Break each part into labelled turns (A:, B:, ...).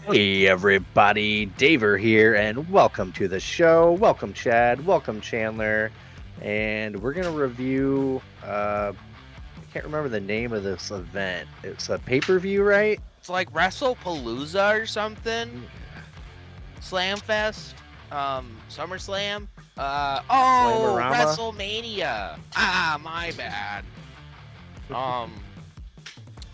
A: Hey everybody, Daver here, and welcome to the show. Welcome Chad, welcome Chandler, and we're gonna review. I can't remember the name of this event. It's a pay-per-view, right?
B: It's like WrestlePalooza or something. Slamfest. SummerSlam.
A: Slamorama.
B: WrestleMania. My bad. Um,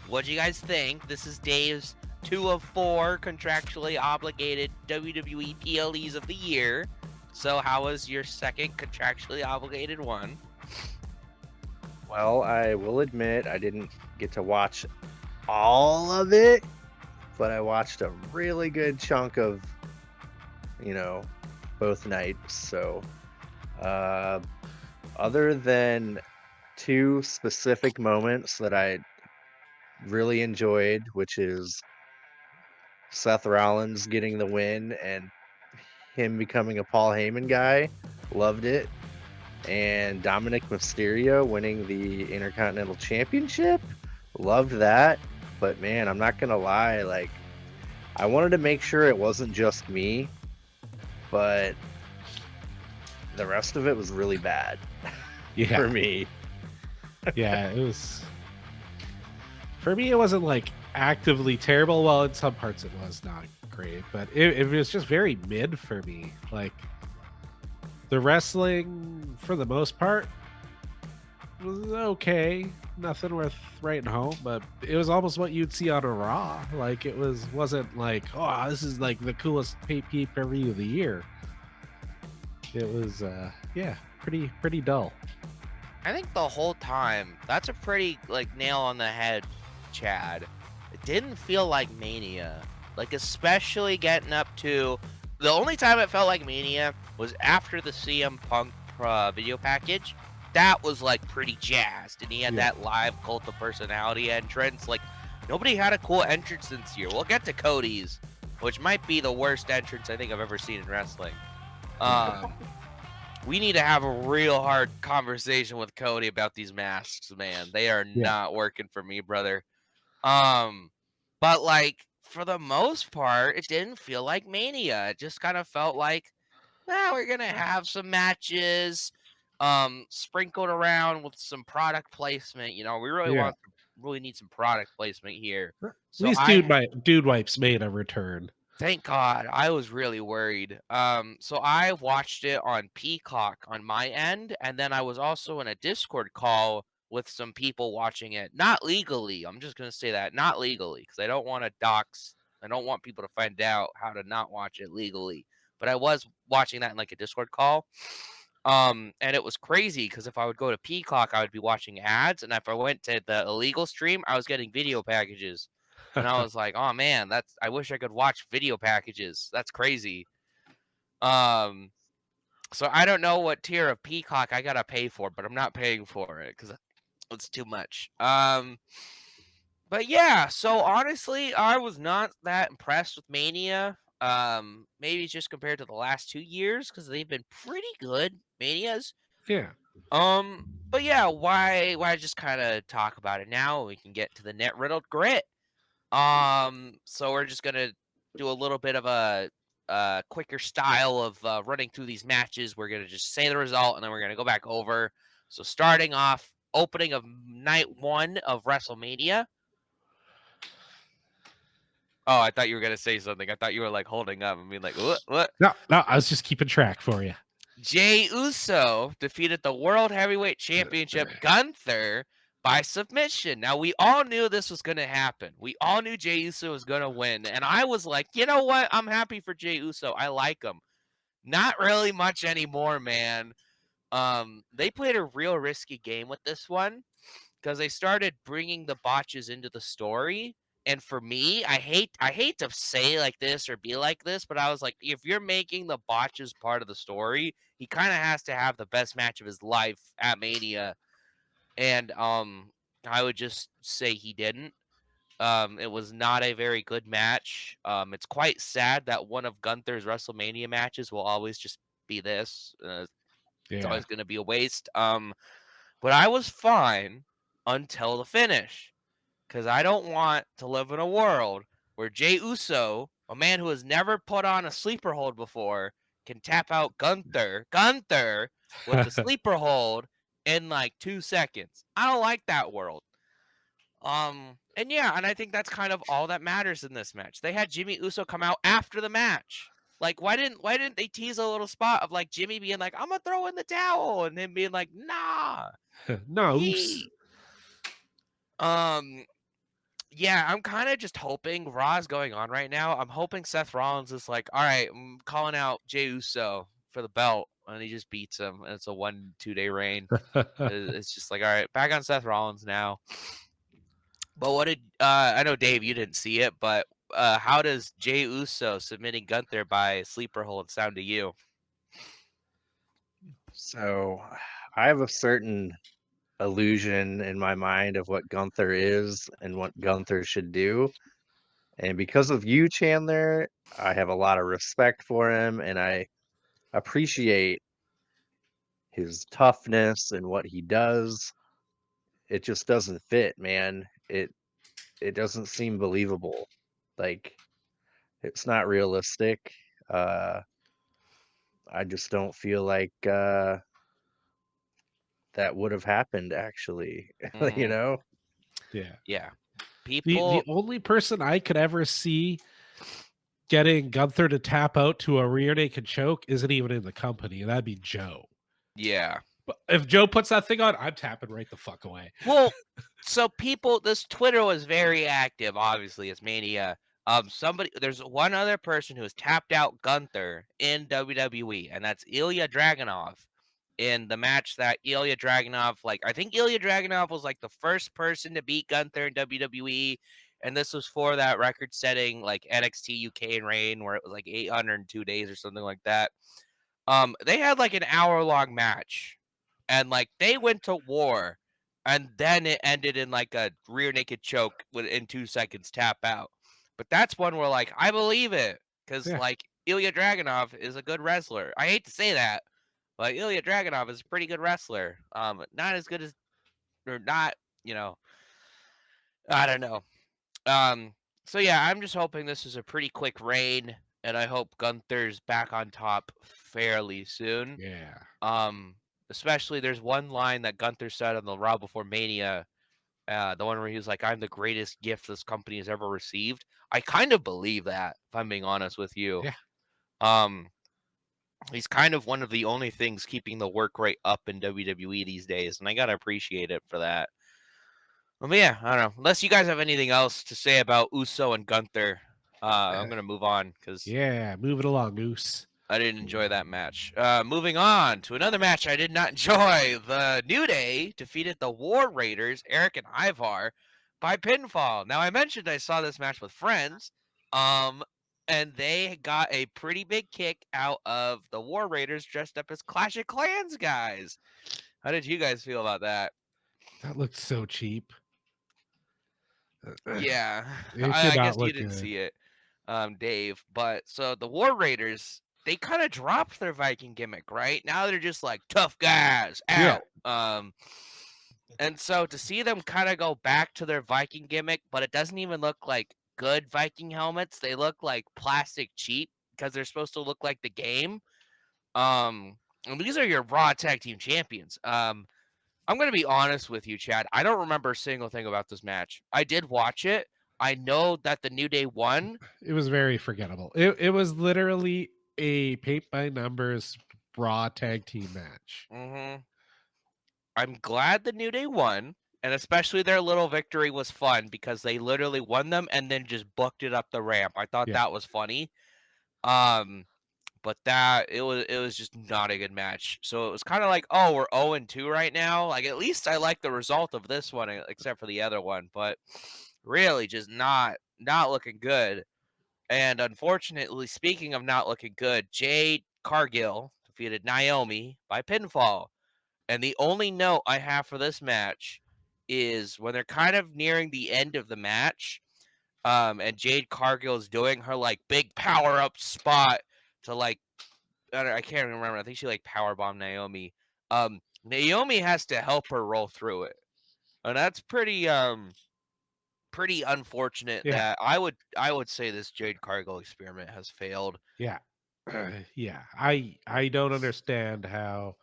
B: what do you guys think? This is Dave's 2 of 4 contractually obligated WWE PLEs of the year. So how was your second contractually obligated one?
A: Well, I will admit I didn't get to watch all of it, but I watched a really good chunk of, you know, both nights. So, uh, other than two specific moments that I really enjoyed, which is Seth Rollins getting the win and him becoming a Paul Heyman guy. Loved it. And Dominic Mysterio winning the Intercontinental Championship. Loved that. But man, I'm not going to lie. Like, I wanted to make sure it wasn't just me, but the rest of it was really bad
C: Yeah,
A: for me.
C: yeah, it was. For me, it wasn't like actively terrible. Well, in some parts it was not great, but it was just very mid for me. Like the wrestling, for the most part, was okay. Nothing worth writing home, but it was almost what you'd see on a Raw. Like it wasn't like, oh, this is like the coolest pay-per-view of the year. It was, yeah, pretty dull.
B: I think the whole time, that's a pretty nail on the head, Chad. It didn't feel like Mania. Like, especially getting up to the only time it felt like Mania was after the CM Punk video package. That was like pretty jazzed, and he had that live Cult of Personality entrance. Like, nobody had a cool entrance this year. We'll get to Cody's, which might be the worst entrance I think I've ever seen in wrestling. We need to have a real hard conversation with Cody about these masks, man. They are not working for me, brother. But like for the most part, it didn't feel like Mania. It just kind of felt like, we're gonna have some matches, sprinkled around with some product placement. You know, we
C: Yeah.
B: really need some product placement here.
C: At
B: So
C: least Dude Wipes made a return.
B: Thank God. I was really worried. So I watched it on Peacock on my end, and then I was also in a Discord call with some people watching it. Not legally. I'm just gonna say that. Not legally, because I don't want to dox. I don't want people to find out how to not watch it legally. But I was watching that in like a Discord call. And it was crazy because if I would go to Peacock, I would be watching ads, and if I went to the illegal stream, I was getting video packages. And I was like, "Oh man, I wish I could watch video packages. That's crazy." Um, so I don't know what tier of Peacock I gotta pay for, but I'm not paying for it because it's too much. But yeah, so honestly, I was not that impressed with Mania. Maybe just compared to the last 2 years because they've been pretty good Manias.
C: Yeah.
B: But yeah, why just kind of talk about it now? We can get to the net riddled grit. So we're just gonna do a little bit of a quicker style of running through these matches. We're gonna just say the result, and then we're gonna go back over. So starting off, opening of night 1 of WrestleMania. Oh, I thought you were gonna say something. I thought you were like holding up and being like, "What? What?"
C: No, I was just keeping track for you.
B: Jey Uso defeated the World Heavyweight Championship Gunther by submission. Now, we all knew this was going to happen. We all knew Jey Uso was going to win. And I was like, you know what? I'm happy for Jey Uso. I like him. Not really much anymore, man. They played a real risky game with this one because they started bringing the botches into the story. And for me, I hate to say like this or be like this, but I was like, if you're making the botches part of the story, he kind of has to have the best match of his life at Mania. And I would just say he didn't. It was not a very good match. It's quite sad that one of Gunther's WrestleMania matches will always just be this. It's
C: Yeah.
B: always going to be a waste. But I was fine until the finish because I don't want to live in a world where Jey Uso a man who has never put on a sleeper hold before can tap out Gunther with the sleeper hold in like 2 seconds. I don't like that world. And yeah, and I think that's kind of all that matters in this match. They had Jimmy Uso come out after the match. Like, why didn't they tease a little spot of like Jimmy being like, I'm gonna throw in the towel, and him being like, nah.
C: No, oops.
B: He yeah, I'm kind of just hoping Raw's going on right now. I'm hoping Seth Rollins is like, all right, I'm calling out Jey Uso for the belt, and he just beats him, and it's a 1-2 day reign. It's just like, all right, back on Seth Rollins now. But what did I know, Dave? You didn't see it, but how does Jey Uso submitting Gunther by sleeper hold sound to you?
A: So I have a certain illusion in my mind of what Gunther is and what Gunther should do. And because of you, Chandler, I have a lot of respect for him and I appreciate his toughness and what he does. It just doesn't fit, man. It doesn't seem believable. Like it's not realistic. Uh I just don't feel like that would have happened actually, you
B: Mm,
A: know?
C: Yeah.
B: yeah,
C: The
B: people.
C: only person I could ever see getting Gunther to tap out to a rear naked choke isn't even in the company, and that'd be Joe.
B: Yeah.
C: But if Joe puts that thing on, I'm tapping right the fuck away.
B: Well, so people, this Twitter was very active. Obviously, it's Mania. There's one other person who has tapped out Gunther in WWE, and that's Ilya Dragunov. In the match that Ilya Dragunov, like I think Ilya Dragunov was like the first person to beat Gunther in WWE, and this was for that record-setting like NXT UK reign where it was like 802 days or something like that. They had like an hour-long match, and like they went to war, and then it ended in like a rear naked choke in 2 seconds tap out. But that's one where like I believe it because
C: Yeah.
B: like Ilya Dragunov is a good wrestler. I hate to say that, but Ilya Dragunov is a pretty good wrestler. Not as good as or not, you know, I don't know. Um, so yeah, I'm just hoping this is a pretty quick reign, and I hope Gunther's back on top fairly soon.
C: Yeah.
B: Um, Especially there's one line that Gunther said on the Raw before Mania, the one where he was like, "I'm the greatest gift this company has ever received." I kind of believe that, if I'm being honest with you.
C: Yeah.
B: Um, he's kind of one of the only things keeping the work rate up in WWE these days, and I gotta appreciate it for that. But yeah, I don't know. Unless you guys have anything else to say about Uso and Gunther, I'm gonna move on because
C: Yeah. Move it along, Goose.
B: I didn't enjoy that match. Moving on to another match I did not enjoy. The New Day defeated the War Raiders, Eric and Ivar, by pinfall. Now I mentioned I saw this match with friends, um, and they got a pretty big kick out of the War Raiders dressed up as Clash of Clans guys. How did you guys feel about that?
C: That looked so cheap.
B: Yeah,
C: It did
B: I guess
C: not
B: you
C: look
B: didn't
C: good.
B: see it, Dave. But so the War Raiders, they kind of dropped their Viking gimmick, right? Now they're just like tough guys
C: Yeah.
B: out. And so to see them kind of go back to their Viking gimmick, but it doesn't even look like good Viking helmets. They look like plastic cheap because they're supposed to look like the game. Um, and these are your Raw Tag Team Champions. I'm gonna be honest with you, Chad. I don't remember a single thing about this match. I did watch it. I know that the New Day won.
C: It was very forgettable. It was literally a paint by numbers Raw tag team match.
B: hmm I'm glad the New Day won, and especially their little victory was fun because they literally won them and then just booked it up the ramp. I thought
C: Yeah.
B: that was funny. Um, but that it was just not a good match. So it was kind of like, oh, we're 0-2 right now. Like at least I like the result of this one, except for the other one. But really, just not looking good. And unfortunately, speaking of not looking good, Jade Cargill defeated Naomi by pinfall. And the only note I have for this match is when they're kind of nearing the end of the match, and Jade Cargill is doing her like big power up spot to like I can't remember. I think she like power bombed Naomi. Naomi has to help her roll through it, and that's pretty pretty unfortunate
C: Yeah.
B: that I would say this Jade Cargill experiment has failed.
C: Yeah. Yeah. I don't understand how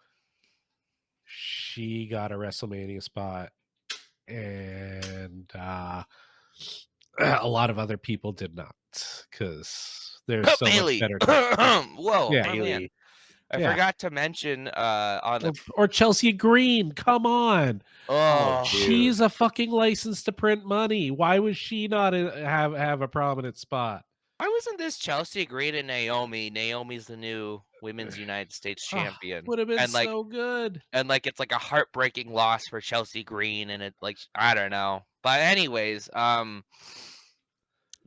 C: she got a WrestleMania spot and a lot of other people did not, because there's so much
B: Bailey.
C: better
B: Whoa,
C: yeah.
B: my man.
A: Bailey.
B: I
C: Yeah.
B: forgot to mention on the
C: Or Chelsea Green, come on.
A: Oh,
B: oh
A: dude.
C: She's a fucking license to print money. Why would she not have a prominent spot?
B: why wasn't this Chelsea Green and Naomi? Naomi's the new women's United States
C: Oh,
B: champion.
C: would have been
B: And
C: so good.
B: it's like a heartbreaking loss for Chelsea Green, and it like I don't know. But anyways,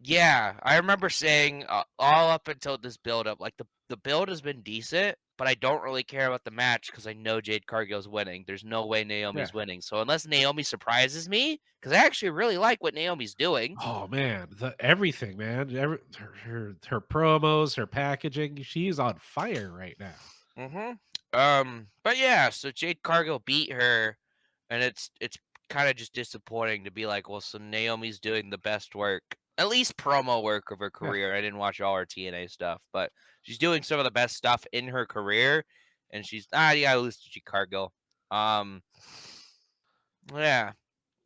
B: yeah, I remember saying all up until this build up, like the build has been decent, but I don't really care about the match because I know Jade Cargill's winning. There's no way
C: Yeah.
B: Naomi's winning. So unless Naomi surprises me, because I actually really like what Naomi's doing.
C: Oh man, everything, man. Her promos, her packaging, she's on fire right now.
B: But yeah, so Jade Cargill beat her, and it's kind of just disappointing to be like, well, so Naomi's doing the best work, at least promo work of her
C: Yeah.
B: career. I didn't watch all her TNA stuff, but she's doing some of the best stuff in her career, and she's you gotta lose to Jade Cargill. Yeah,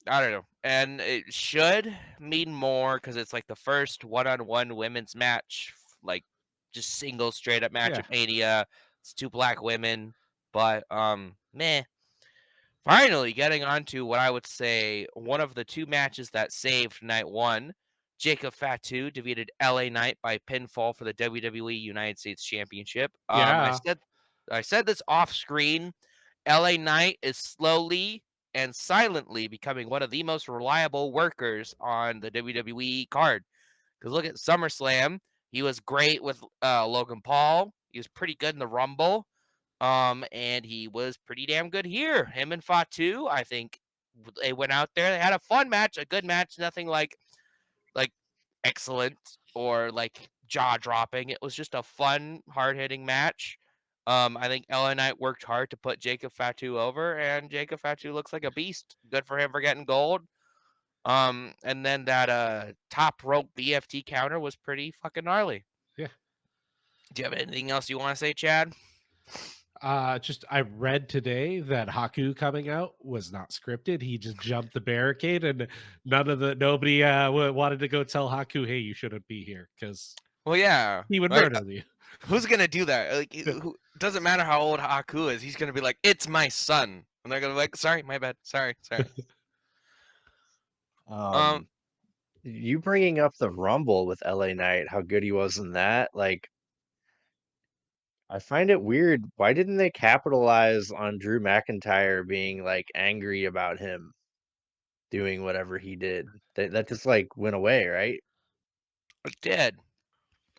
B: I don't know, and it should mean more because it's like the first one-on-one women's match, like just single straight up match
C: Yeah.
B: at Mania. It's two black women, but meh. Finally, getting on to what I would say one of the two matches that saved night one. Jacob Fatu defeated LA Knight by pinfall for the WWE United States Championship.
C: Yeah.
B: I said this off screen. LA Knight is slowly and silently becoming one of the most reliable workers on the WWE card. Because look at SummerSlam. He was great with Logan Paul. He was pretty good in the Rumble. And he was pretty damn good here. Him and Fatu, I think they went out there. They had a fun match, a good match, nothing like excellent or like jaw dropping. It was just a fun, hard hitting match. I think LA Knight worked hard to put Jacob Fatu over, and Jacob Fatu looks like a beast. Good for him for getting gold. And then that top rope BFT counter was pretty fucking gnarly.
C: Yeah.
B: Do you have anything else you want to say, Chad?
C: Just I read today that Haku coming out was not scripted. He just jumped the barricade, and nobody wanted to go tell Haku, hey, you shouldn't be here, because
B: Well, yeah.
C: he would
B: Like,
C: murder you.
B: who's gonna do that? Like, doesn't matter how old Haku is. He's gonna be like, "It's my son," and they're gonna be like, "Sorry, my bad. Sorry." Um,
A: You bringing up the Rumble with LA Knight, how good he was in that, like, I find it weird. Why didn't they capitalize on Drew McIntyre being like angry about him doing whatever he did? That just like went away, right?
B: it did.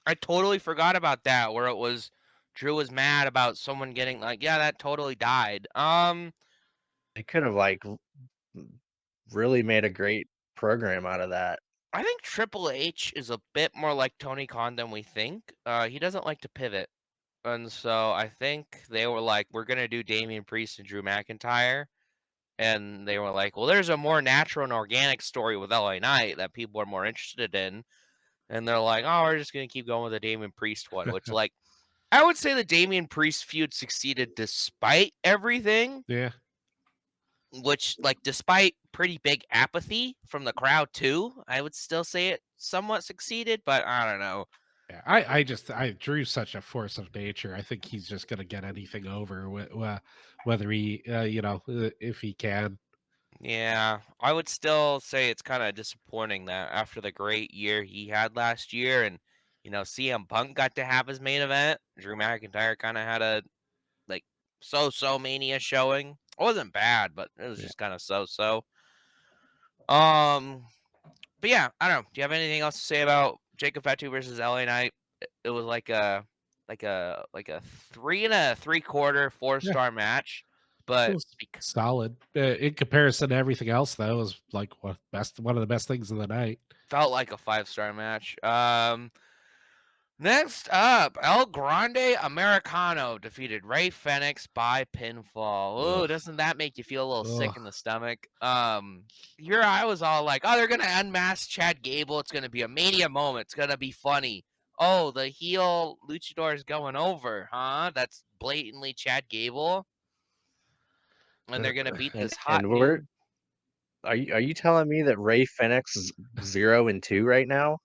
B: I totally forgot about that. Where it was, Drew was mad about someone getting like, yeah, that totally died.
A: They could have like really made a great program out of that.
B: I think Triple H is a bit more like Tony Khan than we think. He doesn't like to pivot. And so I think they were like, we're going to do Damian Priest and Drew McIntyre. And they were like, well, there's a more natural and organic story with LA Knight that people are more interested in. And they're like, oh, we're just going to keep going with the Damian Priest one, which, like, I would say the Damian Priest feud succeeded despite everything.
C: Yeah.
B: Which, like, despite pretty big apathy from the crowd, too, I would still say it somewhat succeeded, but I don't know.
C: Yeah, I Drew's such a force of nature. I think he's just gonna get anything over, whether he, if he can.
B: Yeah, I would still say it's kind of disappointing that after the great year he had last year and, CM Punk got to have his main event, Drew McIntyre kind of had a, like, so-so Mania showing. It wasn't bad, but it was
C: Yeah.
B: just kind of so-so. But yeah, I don't know. Do you have anything else to say about Jacob Fatu versus LA Knight? It was like a 3 3/4 4-star match,
C: It
B: but
C: was solid in comparison to everything else. Though, it was like one of the best things of the night.
B: felt like a 5-star match. Next up, El Grande Americano defeated Ray Fenix by pinfall. Oh,
C: Ugh.
B: doesn't that make you feel a little sick
C: Ugh.
B: in the stomach? Here I was all like, oh, they're gonna unmask Chad Gable. It's gonna be a mania moment. It's gonna be funny. Oh, the heel luchador is going over, huh? That's blatantly Chad Gable, and they're gonna beat
A: And
B: this hot
A: we're
B: new.
A: are you telling me that Ray Fenix is 0-2 right now?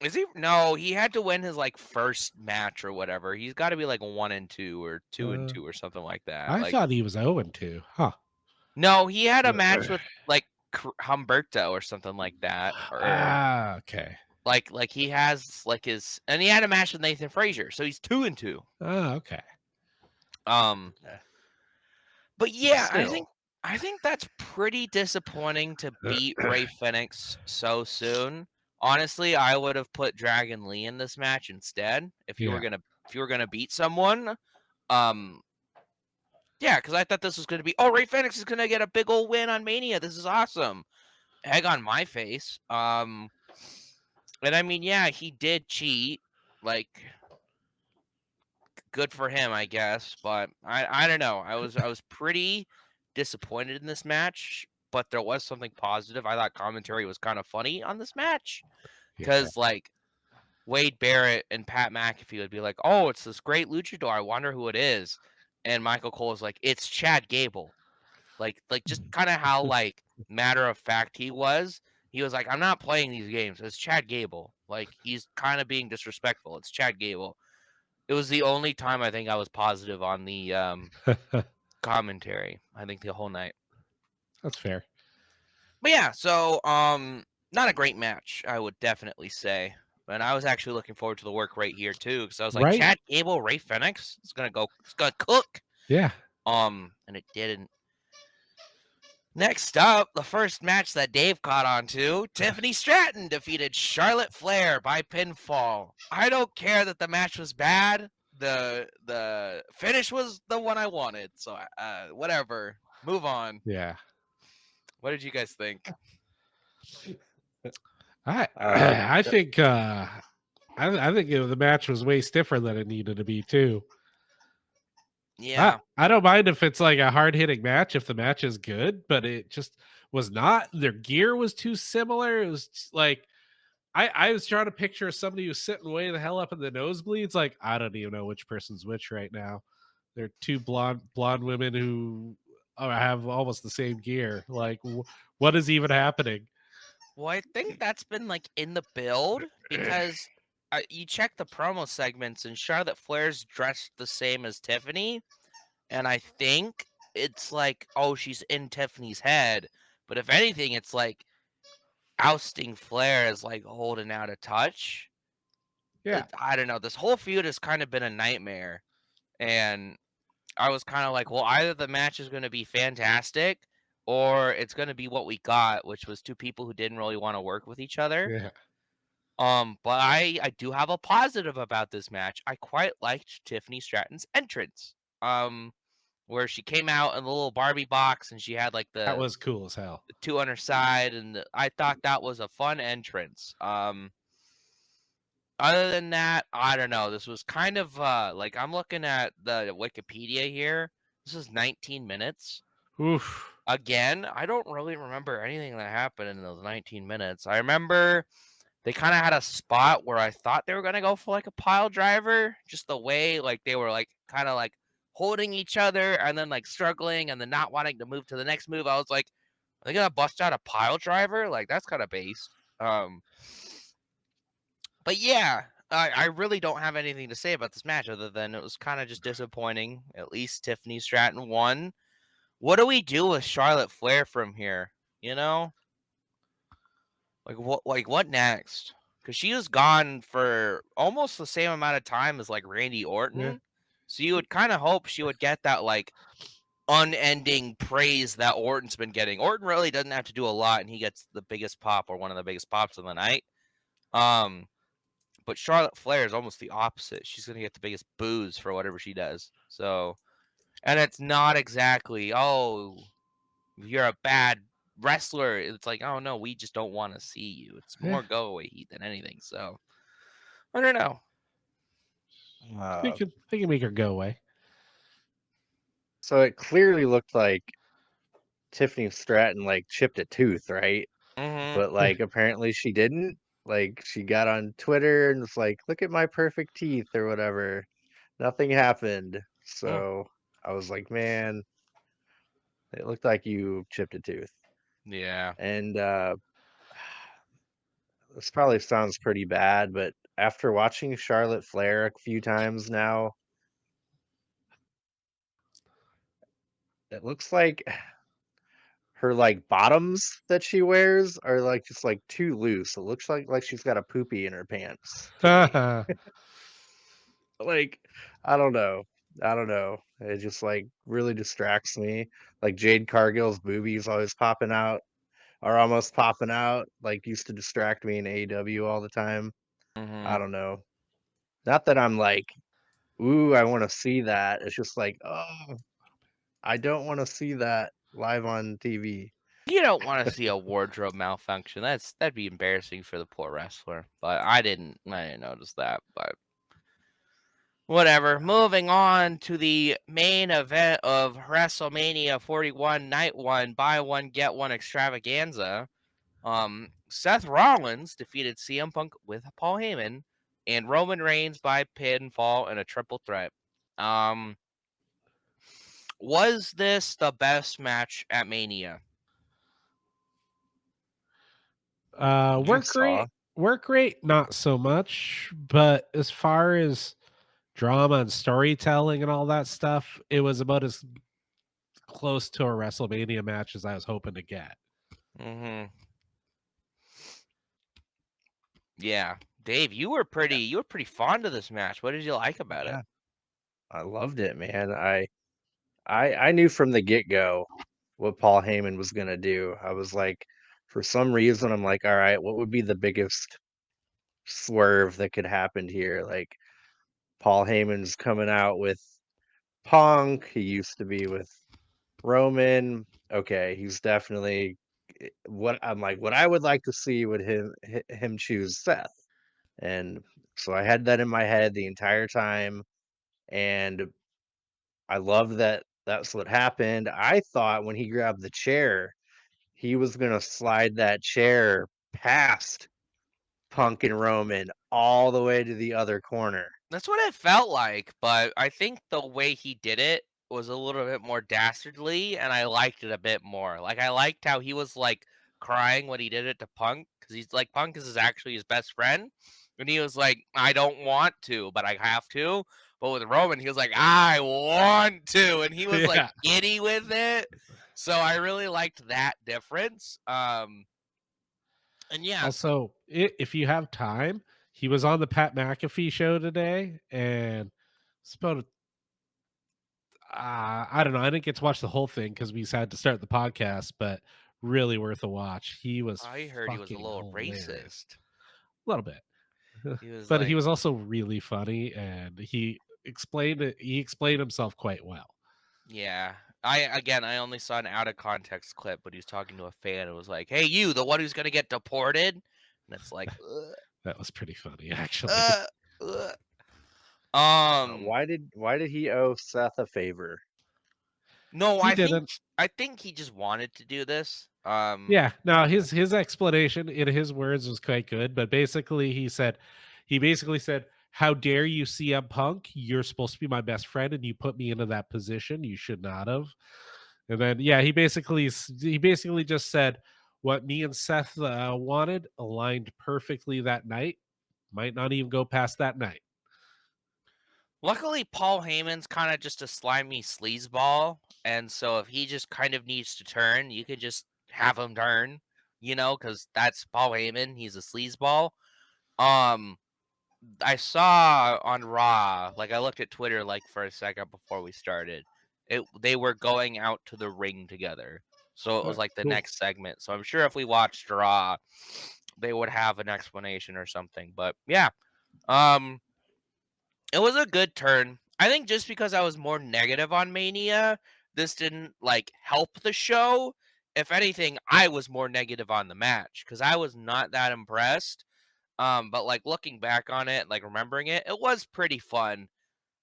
B: Is he? No, he had to win his like first match or whatever. He's got to be like 1-2 or 2-2 or something like that.
C: I
B: Like,
C: thought he was 0-2. Huh.
B: no, he had a match with like Humberto or something like that, or
C: Okay.
B: like he has like his, and he had a match with Nathan Frazier, so he's 2-2.
C: Okay.
B: Um,
A: Eh,
B: but yeah,
A: Still.
B: I think that's pretty disappointing to beat Ray Fenix so soon. Honestly, I would have put Dragon Lee in this match instead if you were
C: Yeah.
B: gonna beat someone. Um, yeah, because I thought this was gonna be, oh, Ray Fenix is gonna get a big old win on Mania. This is awesome. Egg on my face. And I mean, yeah, he did cheat. Like, good for him, I guess. But I don't know. I was pretty disappointed in this match, but there was something positive. I thought commentary was kind of funny on this match
C: Yeah.
B: because like Wade Barrett and Pat McAfee would be like, "Oh, it's this great luchador. I wonder who it is." And Michael Cole was like, "It's Chad Gable." Like just kind of how like matter of fact he was. He was like, "I'm not playing these games. It's Chad Gable." Like he's kind of being disrespectful. It's Chad Gable. It was the only time I think I was positive on the commentary. I think the whole night.
C: That's fair.
B: But yeah, so not a great match, I would definitely say. And I was actually looking forward to the work right here too, because I was like,
C: Right?
B: Chad Gable, Ray Fenix, it's gonna cook.
C: Yeah.
B: And it didn't. Next up, the first match that Dave caught on to, Tiffany Stratton defeated Charlotte Flair by pinfall. I don't care that the match was bad. The finish was the one I wanted. So whatever. Move on.
C: Yeah.
B: What did you guys think?
C: I
A: Um,
C: I think I think the match was way stiffer than it needed to be too.
B: Yeah.
C: I don't mind if it's like a hard hitting match if the match is good, but it just was not. Their gear was too similar. It was like I was trying to picture somebody who's sitting way the hell up in the nosebleeds. Like I don't even know which person's which right now. They're two blonde women who have almost the same gear. Like what is even happening?
B: Well, I think that's been like in the build because you check the promo segments and Charlotte Flair's dressed the same as Tiffany. And I think it's like, oh, she's in Tiffany's head. But if anything, it's like ousting Flair is like holding out a touch.
C: Yeah.
B: I don't know. This whole feud has kind of been a nightmare. And I was kind of like, well, either the match is going to be fantastic or it's going to be what we got, which was two people who didn't really want to work with each other.
C: Yeah.
B: But I do have a positive about this match. I quite liked Tiffany Stratton's entrance. Where she came out in the little Barbie box and she had like
C: That
B: the
C: was cool as hell.
B: two on her side, and I thought that was a fun entrance. Other than that, I don't know. This was kind of like I'm looking at the Wikipedia here. This is 19 minutes.
C: Oof.
B: Again, I don't really remember anything that happened in those 19 minutes. I remember they kind of had a spot where I thought they were going to go for like a pile driver, just the way like they were like kind of like holding each other and then like struggling and then not wanting to move to the next move. I was like, are they going to bust out a pile driver? Like that's kind of based. But yeah, I really don't have anything to say about this match other than it was kind of just disappointing. At least Tiffany Stratton won. What do we do with Charlotte Flair from here? You know, like what next? Because she was gone for almost the same amount of time as like Randy Orton.
C: Yeah.
B: So you would kind of hope she would get that like unending praise that Orton's been getting. Orton really doesn't have to do a lot, and he gets the biggest pop or one of the biggest pops of the night. But Charlotte Flair is almost the opposite. She's gonna get the biggest boos for whatever she does. So, and it's not exactly, oh, you're a bad wrestler. It's like, oh no, we just don't want to see you. It's
C: Yeah.
B: more go away heat than anything. So I don't know.
C: They can make her go away.
A: So it clearly looked like Tiffany Stratton like chipped a tooth, right?
B: Mm-hmm.
A: But like apparently she didn't. Like she got on Twitter and was like, "Look at my perfect teeth" or whatever. Nothing happened.
B: Mm.
A: So I was like, "Man, it looked like you chipped a tooth."
B: Yeah.
A: And this probably sounds pretty bad, but after watching Charlotte Flair a few times now, it looks like her like bottoms that she wears are like just like too loose. It looks like she's got a poopy in her pants to me. Like, I don't know. I don't know. It just like really distracts me. Like Jade Cargill's boobies always popping out or almost popping out, like used to distract me in AEW all the time. I
B: Mm-hmm.
A: don't know. Not that I'm like, ooh, I want to see that. It's just like, oh, I don't want to see that live on TV.
B: You don't want to see a wardrobe malfunction. That'd be embarrassing for the poor wrestler. But I didn't notice that. But whatever. Moving on to the main event of WrestleMania 41 Night 1 Buy One Get One Extravaganza. Seth Rollins defeated CM Punk with Paul Heyman and Roman Reigns by pinfall in a triple threat. Um, was this the best match at Mania?
A: I
C: Work
A: saw.
C: rate, work rate, not so much. But as far as drama and storytelling and all that stuff, it was about as close to a WrestleMania match as I was hoping to get.
B: Mm-hmm. Yeah, Dave, you were pretty fond of this match. What did you like about it?
A: Yeah, I loved it, man. I knew from the get-go what Paul Heyman was gonna do. I was like, for some reason, I'm like, all right, what would be the biggest swerve that could happen here? Like Paul Heyman's coming out with Punk. He used to be with Roman. Okay, he's definitely what I'm like. What I would like to see would him choose Seth, and so I had that in my head the entire time, and I love that that's what happened. I thought when he grabbed the chair, he was gonna slide that chair past Punk and Roman all the way to the other corner.
B: That's what it felt like, but I think the way he did it was a little bit more dastardly, and I liked it a bit more. Like I liked how he was like crying when he did it to Punk because he's like Punk is actually his best friend, and he was like, "I don't want to, but I have to." But with Roman, he was like, "I want to," and he was like
C: Yeah.
B: giddy with it. So I really liked that difference. And yeah,
C: Also, if you have time, he was on the Pat McAfee show today, and it's about I don't know. I didn't get to watch the whole thing because we had to start the podcast, but really worth a watch. He was
B: I heard he was a
C: fucking
B: little
C: hilarious.
B: racist.
C: A little bit.
B: He was
C: But he
B: like,
C: was also really funny, and he explained it. He explained himself quite well.
B: yeah. I only saw an out of context clip, but he was talking to a fan and was like, "Hey, you, the one who's gonna get deported," and it's like,
C: That was pretty funny, actually.
B: uh, uh. Um,
A: Why did he owe Seth a favor?
B: no,
C: He didn't.
B: I think he just wanted to do this.
C: Yeah, no,
A: Yeah.
C: his explanation in his words was quite good, but basically he basically said, "How dare you, CM Punk? You're supposed to be my best friend, and you put me into that position. You should not have." And then yeah, he basically just said what me and Seth wanted aligned perfectly that night. Might not even go past that night.
B: Luckily, Paul Heyman's kind of just a slimy sleazeball, and so if he just kind of needs to turn, you could just have him turn, because that's Paul Heyman. He's a sleazeball. Um, I saw on Raw, like I looked at Twitter like for a second before we started. They were going out to the ring together. So it
C: All
B: was
C: right,
B: like the
C: cool.
B: next segment. So I'm sure if we watched Raw, they would have an explanation or something. But yeah. Um it was a good turn. I think just because I was more negative on Mania, this didn't like help the show. If anything, I was more negative on the match because I was not that impressed. But like looking back on it, like remembering it, it was pretty fun.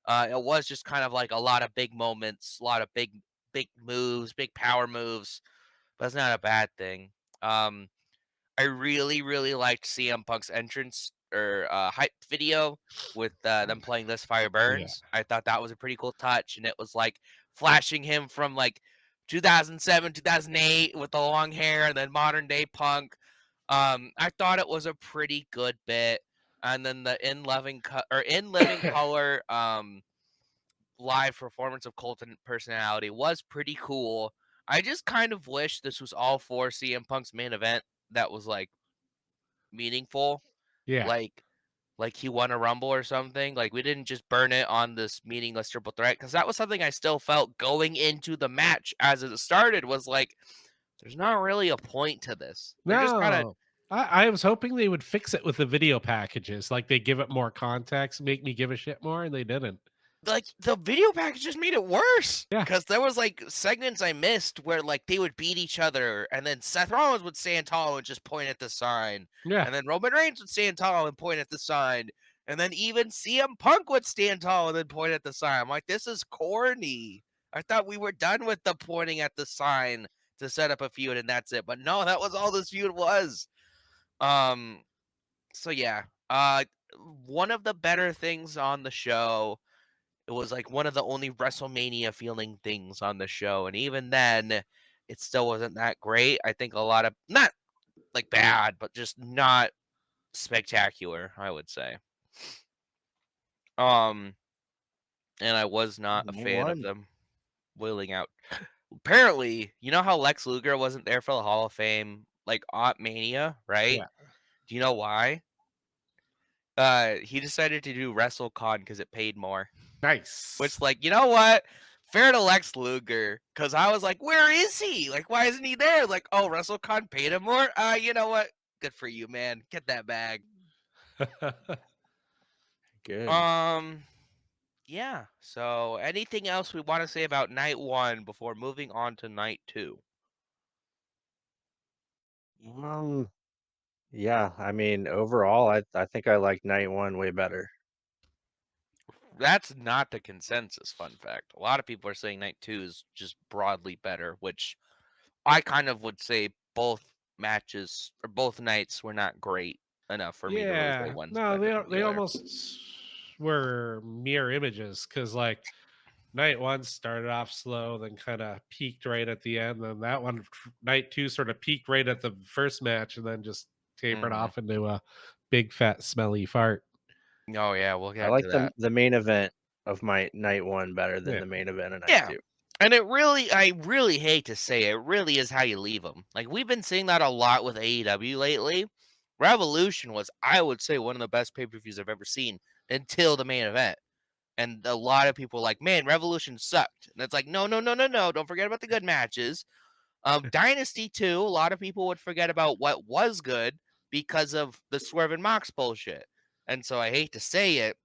B: It was just kind of like a lot of big moments, a lot of big moves, big power moves. But it's not a bad thing. Um, I really liked CM Punk's entrance or hype video with them playing "This Fire
C: Yeah.
B: Burns." I thought that was a pretty cool touch, and it was like flashing him from like 2007, 2008 with the long hair, and then modern day Punk. I thought it was a pretty good bit, and then the in living color live performance of Colton personality was pretty cool. I just kind of wish this was all for CM Punk's main event that was like meaningful,
C: Yeah.
B: like he won a rumble or something. Like we didn't just burn it on this meaningless triple threat because that was something I still felt going into the match as it started was like there's not really a point to this. They're just kind of
C: No. I was hoping they would fix it with the video packages. Like they give it more context, make me give a shit more, and they didn't.
B: like the video package just made it worse
C: Yeah.
B: because there was like segments I missed where like they would beat each other and then Seth Rollins would stand tall and just point at the sign
C: Yeah.
B: and then Roman Reigns would stand tall and point at the sign and then even CM Punk would stand tall and then point at the sign. I'm like, this is corny. I thought we were done with the pointing at the sign to set up a feud and that's it. But no, that was all this feud was. Um so yeah. One of the better things on the show, it was like one of the only WrestleMania feeling things on the show, and even then, it still wasn't that great. I think a lot of not like bad, but just not spectacular, I would say. Um, and I was not a
A: Night
B: fan of
A: one.
B: them wheeling out. Apparently, you know how Lex Luger wasn't there for the Hall of Fame, like at Mania, right?
C: Yeah.
B: Do you know why? He decided to do WrestleCon because it paid more.
C: Nice.
B: Which, like, you know what? Fair to Lex Luger, because I was like, where is he? Like, why isn't he there? Like, oh, WrestleCon paid him more? You know what? Good for you, man. Get that bag.
A: Good.
B: Yeah. So, anything else we want to say about night one before moving on to night two?
A: Um, yeah, I mean, overall, I think I like night one way better.
B: That's not the consensus, fun fact. A lot of people are saying night two is just broadly better, which I kind of would say both matches or both nights were not great enough for me to really say
C: Yeah.
B: one's
C: No,
B: better than the
C: they
B: other.
C: almost were mirror images because like night one started off slow, then kind of peaked right at the end. Then that one, night two, sort of peaked right at the first match, and then just tapered
B: Mhm.
C: off into a big fat smelly fart.
B: Oh, yeah, we'll
A: I
B: get
A: like
B: to that.
A: the main event of my night one better than
C: Yeah.
A: the main event of night
B: Yeah,
A: two.
B: and I really hate to say it really is how you leave them. Like, we've been seeing that a lot with AEW lately. Revolution was, I would say, one of the best pay-per-views I've ever seen until the main event, and a lot of people were like, "Man, Revolution sucked." And it's like, "No, no, no, no, no, don't forget about the good matches." Dynasty 2, a lot of people would forget about what was good because of the Swerve and Mox bullshit. And so I hate to say it,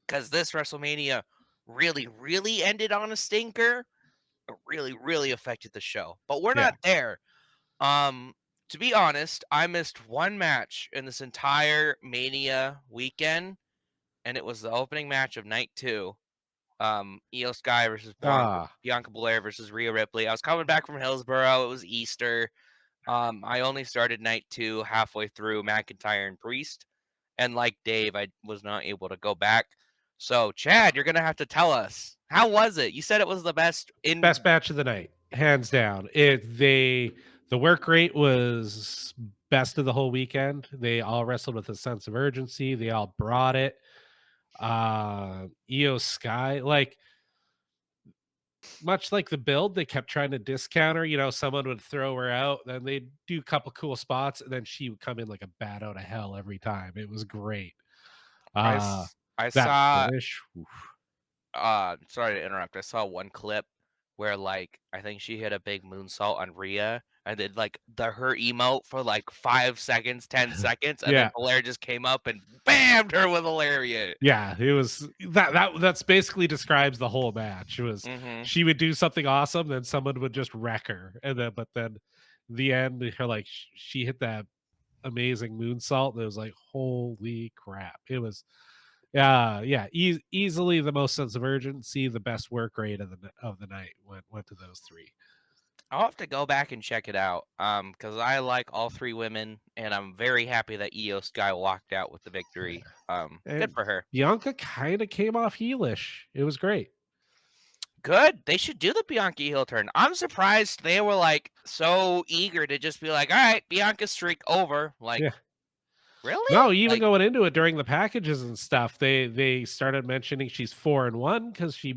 B: because this WrestleMania really ended on a stinker. It really affected the show. But we're
C: Yeah.
B: not there. Um, to be honest, I missed one match in this entire Mania weekend, and it was the opening match of night two. Io Sky versus
C: Ah.
B: Bianca Belair versus Rhea Ripley. I was coming back from Hillsborough. It was Easter. I only started night two halfway through McIntyre and Priest. And like Dave, I was not able to go back. So, Chad, you're gonna have to tell us, how was it? You said it was the best in.
C: Best match of the night, hands down. The work rate was best of the whole weekend. They all wrestled with a sense of urgency. They all brought it. Io Sky, like much like the build, they kept trying to discount her. You know, someone would throw her out, then they'd do a couple cool spots, and then she would come in like a bat out of hell every time. It was great.
B: I
C: Uh
B: s- I
C: that
B: saw.
C: finish. Oof.
B: Sorry to interrupt. I saw one clip where like I think she hit a big moonsault on Rhea and did like her emote for like 5 seconds, 10 seconds, and then
C: Yeah.
B: Belair just came up and bammed her with a lariat.
C: Yeah, it was that's basically describes the whole match. It was
B: Mm-hmm.
C: she would do something awesome, then someone would just wreck her, and then but then the end, her like she hit that amazing moonsault. It was like, holy crap! It was, easily the most sense of urgency, the best work rate of the night went to those three.
B: I'll have to go back and check it out. Because I like all three women, and I'm very happy that Io Sky walked out with the victory. Good
C: And
B: for her.
C: Bianca kind of came off heelish. It was great.
B: Good. They should do the Bianca heel turn. I'm surprised they were like so eager to just be like, all right, Bianca streak over. Like,
C: Yeah.
B: really?
C: No, even
B: Like,
C: going into it during the packages and stuff, they started mentioning she's 4-1 because she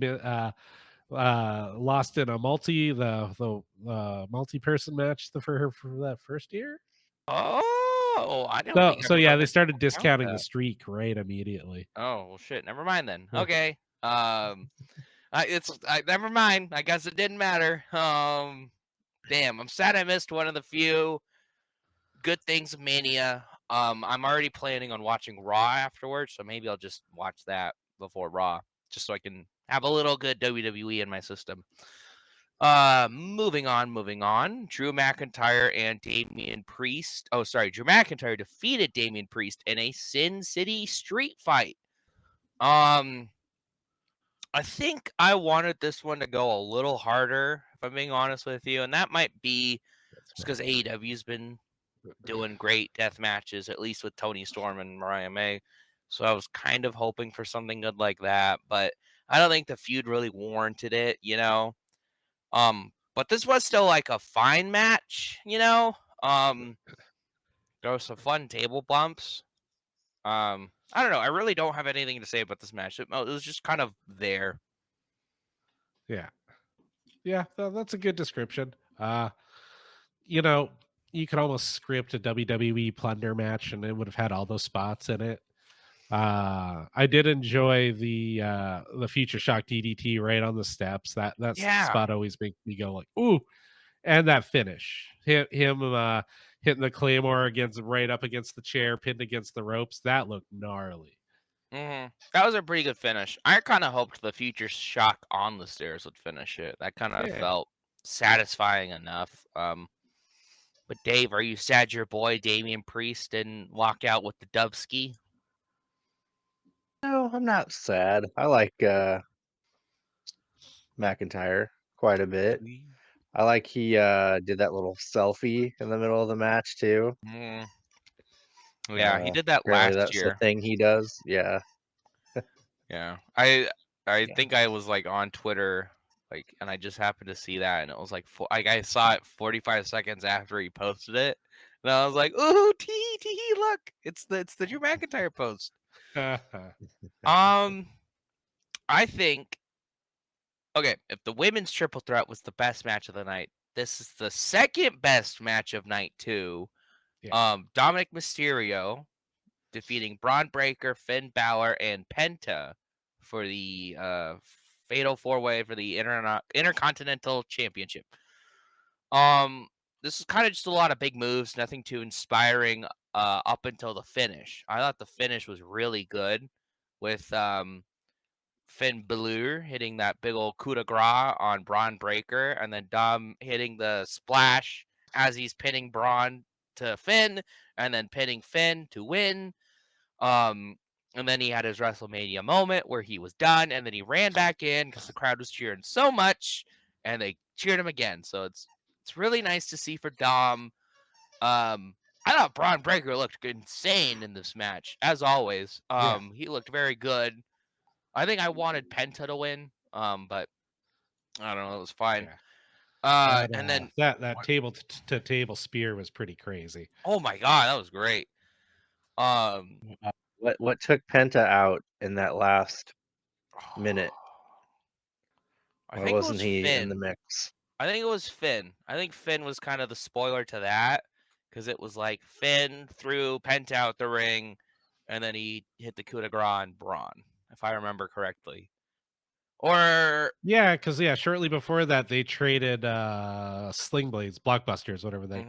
C: lost in a multi-person match for that first year.
B: oh, I don't
C: So
B: think I
C: so yeah,
B: heard
C: they
B: that
C: started
B: people count
C: discounting the
B: that.
C: streak right immediately.
B: Oh, well, shit. Never mind then.
C: Yeah.
B: Okay. Never mind. I guess it didn't matter. Damn. I'm sad I missed one of the few good things of Mania. I'm already planning on watching Raw afterwards, so maybe I'll just watch that before Raw, just so I can have a little good WWE in my system. Moving on. Drew McIntyre and Damian Priest. Oh, sorry. Drew McIntyre defeated Damian Priest in a Sin City street fight. I think I wanted this one to go a little harder, if I'm being honest with you, and that might be just because AEW's been doing great death matches, at least with Tony Storm and Mariah May. So I was kind of hoping for something good like that, but I don't think the feud really warranted it, you know. But this was still like a fine match, you know. There was some fun table bumps. I don't know. I really don't have anything to say about this match. It was just kind of there.
C: Yeah. Yeah, that's a good description. You know, you could almost script a WWE Plunder match and it would have had all those spots in it. I did enjoy the Future Shock DDT right on the steps. That
B: Yeah.
C: spot always makes me go like, ooh, and that finish. Him hitting the Claymore right up against the chair, pinned against the ropes. That looked gnarly.
B: That was a pretty good finish. I kind of hoped the Future Shock on the stairs would finish it. That kind of
C: Yeah.
B: felt satisfying enough. But Dave, are you sad your boy Damian Priest didn't walk out with the Dubski?
A: No, I'm not sad. I like McIntyre quite a bit. I like he did that little selfie in the middle of the match too.
B: Yeah, he did that
A: Apparently
B: last
A: that's the
B: year.
A: thing he does. Yeah.
B: Yeah, I
A: Yeah.
B: think I was like on Twitter, like, and I just happened to see that, and it was like, I saw it 45 seconds after he posted it, and I was like, ooh, tee, look, it's the Drew McIntyre post. I think, okay, if the women's triple threat was the best match of the night, this is the second best match of night 2.
C: Yeah.
B: Dominic Mysterio defeating Braun Breaker, Finn Balor, and Penta for the Fatal 4-Way for the Intercontinental Championship. This is kind of just a lot of big moves, nothing too inspiring up until the finish. I thought the finish was really good with Finn Balor hitting that big old coup de grace on Braun Breaker, and then Dom hitting the splash as he's pinning Braun to Finn, and then pinning Finn to win. And then he had his WrestleMania moment where he was done, and then he ran back in because the crowd was cheering so much, and they cheered him again. So it's really nice to see for Dom. I thought Braun Breaker looked insane in this match, as always.
C: Yeah.
B: He looked very good. I think I wanted Penta to win, but I don't know, it was fine.
C: Yeah.
B: And then
C: that table to table spear was pretty crazy.
B: oh my god, that was great.
A: What took Penta out in that last minute?
B: I
A: Why
B: think it
A: wasn't
B: was
A: he in the
B: Finn.
A: mix?
B: I think it was Finn. I think Finn was kind of the spoiler to that because it was like Finn threw Penta out the ring, and then he hit the coup de grace on Braun, if I remember correctly. Or
C: Yeah, because shortly before that they traded sling blades, blockbusters, whatever they.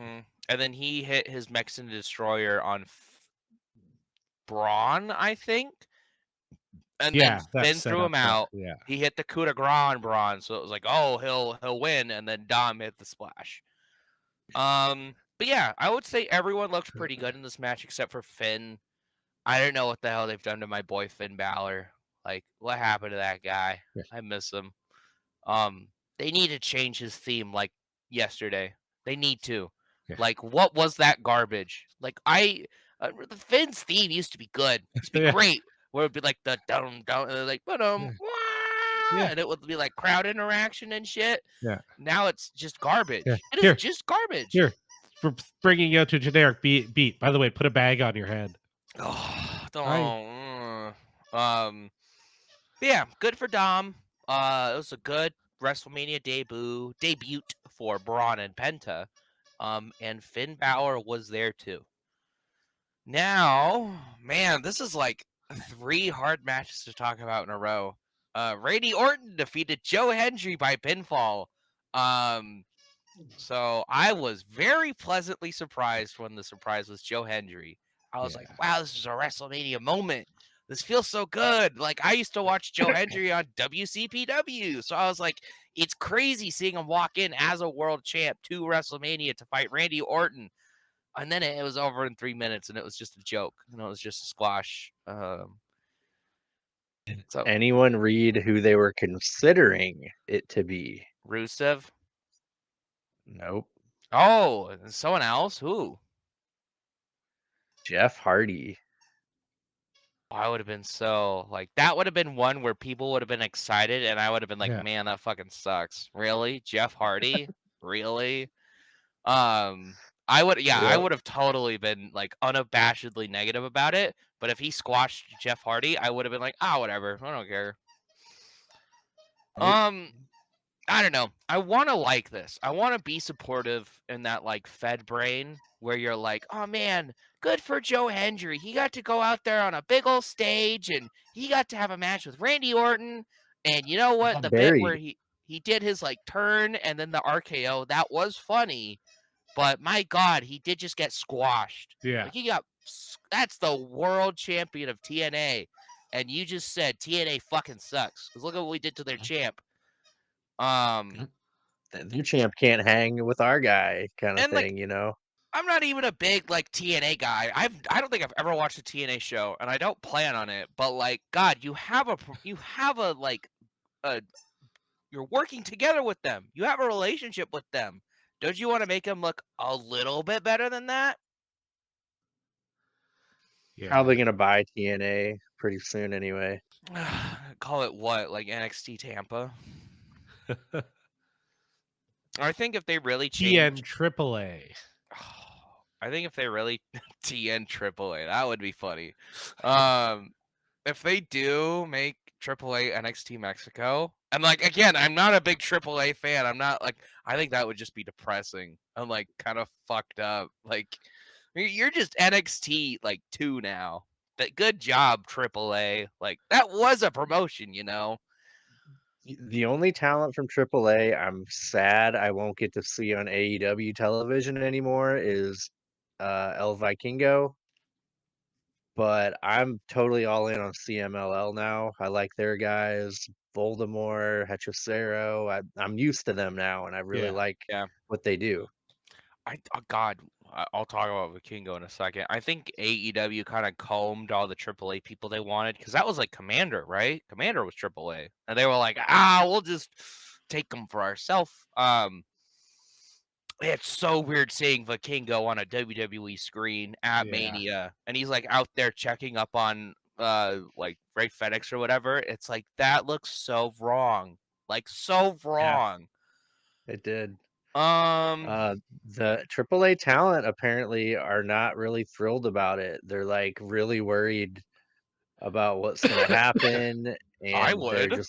B: and then he hit his Mexican Destroyer on Braun, I think. And then
C: that
B: Finn
C: set
B: threw
C: up
B: him
C: that.
B: out.
C: Yeah.
B: He hit the coup de grace on Braun, so it was like, oh, he'll win, and then Dom hit the splash. But yeah, I would say everyone looked pretty good in this match except for Finn. I don't know what the hell they've done to my boy Finn Balor. Like, what happened to that guy?
C: Yeah.
B: I miss him. They need to change his theme like yesterday. They need to.
C: Yeah.
B: Like, what was that garbage? Like, the Finn's theme used to be good. Used to be
C: Yeah.
B: great. Where it'd be like the dum dum, like
C: Yeah. Yeah.
B: and it would be like crowd interaction and shit.
C: Yeah.
B: Now it's just garbage.
C: Yeah.
B: It is
C: Here.
B: just garbage.
C: Here. For bringing you to generic beat. By the way, put a bag on your head.
B: Oh,
C: Right.
B: yeah, good for Dom. It was a good WrestleMania debut for Braun and Penta. And Finn Balor was there too. Now, man, this is like 3 hard matches to talk about in a row. Randy Orton defeated Joe Hendry by pinfall. So I was very pleasantly surprised when the surprise was Joe Hendry. I was like, wow, this is a WrestleMania moment. This feels so good. Like, I used to watch Joe Hendry on WCPW. So I was like, it's crazy seeing him walk in as a world champ to WrestleMania to fight Randy Orton. And then it was over in 3 minutes, and it was just a joke. It was just a squash. So
A: Anyone read who they were considering it to be?
B: Rusev.
A: Nope.
B: Oh, someone else? Who?
A: Jeff Hardy.
B: I would have been so like that would have been one where people would have been excited and I would have been like,
C: Yeah.
B: man, that fucking sucks. Really? Jeff Hardy? Really? I would have totally been like unabashedly negative about it. But if he squashed Jeff Hardy, I would have been like, whatever. I don't care. I don't know. I want to like this. I want to be supportive in that like Fed brain where you're like, oh man, good for Joe Hendry. He got to go out there on a big old stage and he got to have a match with Randy Orton. And you know what? The bit where he did his like turn and then the RKO, that was funny. But my God, he did just get squashed.
C: Yeah.
B: Like that's the world champion of TNA. And you just said TNA fucking sucks. Because look at what we did to their champ.
A: Your champ can't hang with our guy, kind of
B: And like,
A: thing,
B: I'm not even a big like TNA guy. I don't think I've ever watched a TNA show, and I don't plan on it. But like, God, you have a like, you're working together with them. You have a relationship with them. Don't you want to make them look a little bit better than that?
C: Yeah.
A: Probably gonna buy TNA pretty soon anyway.
B: Call it what? Like NXT Tampa? I think if they really
C: TN
B: change
C: AAA.
B: I think if they really TN AAA, that would be funny. If they do make AAA NXT Mexico, and like again, I'm not a big AAA fan. I'm not like I think that would just be depressing. I'm like kind of fucked up. Like you're just NXT like 2 now. But good job AAA. Like that was a promotion,
A: The only talent from AAA I'm sad I won't get to see on AEW television anymore is El Vikingo. But I'm totally all in on CMLL now. I like their guys, Voldemort, Hechicero. I'm used to them now, and I really like what they do.
B: God, I'll talk about Vikingo in a second. I think AEW kind of combed all the AAA people they wanted because that was like Commander, right? Commander was AAA, and they were like, we'll just take them for ourselves. It's so weird seeing Vikingo on a WWE screen at Mania, and he's like out there checking up on like Ray FedEx or whatever. It's like that looks so wrong, like so wrong.
A: Yeah, it did.
B: The
A: AAA talent apparently are not really thrilled about it. They're like really worried about what's going to happen,
B: I
A: and
B: would.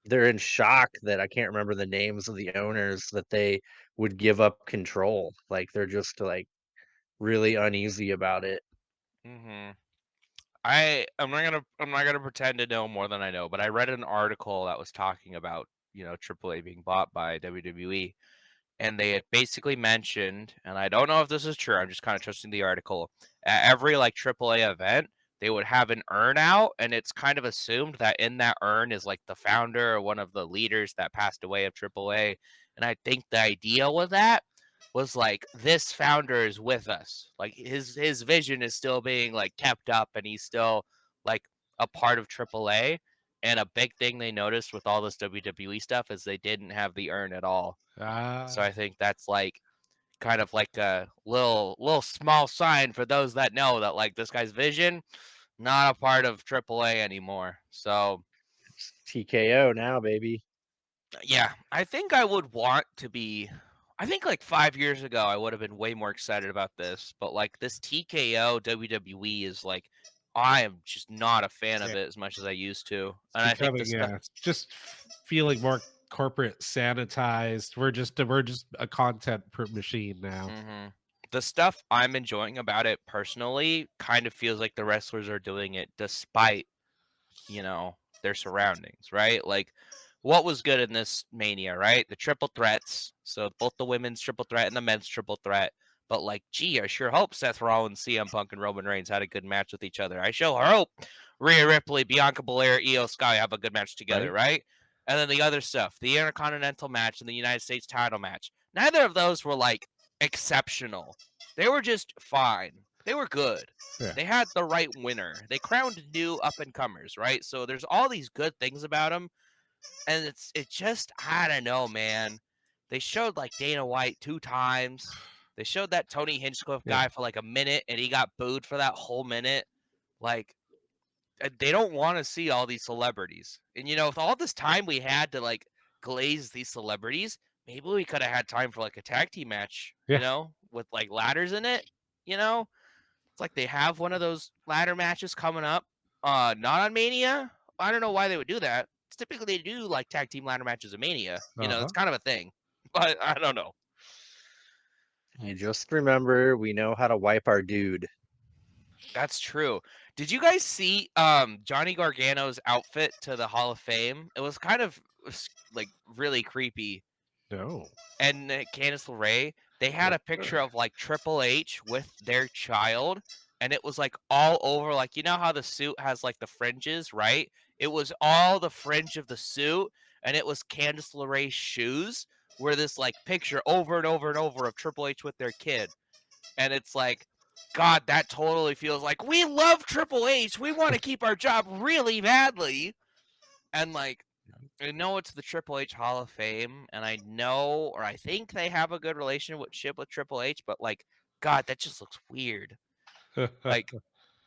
A: they're in shock that I can't remember the names of the owners that they would give up control. Like they're just like really uneasy about it.
B: Mm-hmm. I'm not gonna pretend to know more than I know, but I read an article that was talking about AAA being bought by WWE, and they had basically mentioned, and I don't know if this is true. I'm just kind of trusting the article. At every like AAA event, they would have an urn out, and it's kind of assumed that in that urn is like the founder or one of the leaders that passed away of AAA. And I think the idea with that was like, this founder is with us. Like his vision is still being like kept up, and he's still like a part of AAA. And a big thing they noticed with all this WWE stuff is they didn't have the urn at all. So I think that's like kind of like a little small sign for those that know that like this guy's vision not a part of AAA anymore. So
A: It's TKO now, baby.
B: yeah, I think I would want to be. I think like 5 years ago, I would have been way more excited about this. But like this TKO WWE is like, I am just not a fan of
C: Yeah.
B: it as much as I used to.
C: It's
B: And I think the
C: becoming
B: stuff.
C: it's just feeling more corporate sanitized. We're just a content machine now.
B: Mhm. The stuff I'm enjoying about it personally kind of feels like the wrestlers are doing it despite, their surroundings, right? Like what was good in this Mania, right? The triple threats. So both the women's triple threat and the men's triple threat. But like, gee, I sure hope Seth Rollins, CM Punk, and Roman Reigns had a good match with each other. I sure hope Rhea Ripley, Bianca Belair, Io Sky have a good match together, right? And then the other stuff, the Intercontinental match and the United States title match. Neither of those were like exceptional. They were just fine. They were good.
C: Yeah.
B: They had the right winner. They crowned new up and comers, right? So there's all these good things about them, and it just I don't know, man. They showed like Dana White 2 times. They showed that Tony Hinchcliffe guy
C: Yeah.
B: for like a minute, and he got booed for that whole minute. Like they don't want to see all these celebrities, and with all this time we had to like glaze these celebrities, maybe we could have had time for like a tag team match,
C: Yeah.
B: with like ladders in it. It's like they have one of those ladder matches coming up. Not on Mania. I don't know why they would do that. It's typically they do like tag team ladder matches at Mania. It's kind of a thing. But I don't know.
A: Hey, just remember, we know how to wipe our dude.
B: That's true. Did you guys see Johnny Gargano's outfit to the Hall of Fame? It was kind of like really creepy.
C: No.
B: And Candice LeRae, they had a picture of like Triple H with their child, and it was like all over, like how the suit has like the fringes, right? It was all the fringe of the suit, and it was Candice LeRae's shoes, where this like picture over and over and over of Triple H with their kid, and it's like, God, that totally feels like we love Triple H. We want to keep our job really badly, and like. I know it's the Triple H Hall of Fame, and I know, or I think they have a good relationship with Triple H, but like, God, that just looks weird. Like,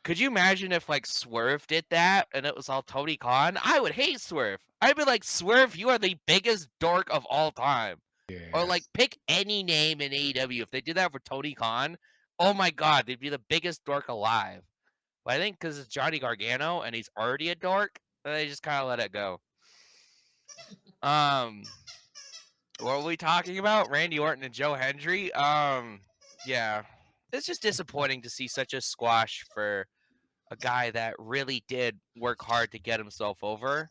B: could you imagine if like Swerve did that and it was all Tony Khan? I would hate Swerve. I'd be like, Swerve, you are the biggest dork of all time. Or like, pick any name in AEW. If they did that for Tony Khan, oh my God, they'd be the biggest dork alive. But I think because it's Johnny Gargano and he's already a dork, they just kind of let it go. What were we talking about? Randy Orton and Joe Hendry. Yeah, it's just disappointing to see such a squash for a guy that really did work hard to get himself over.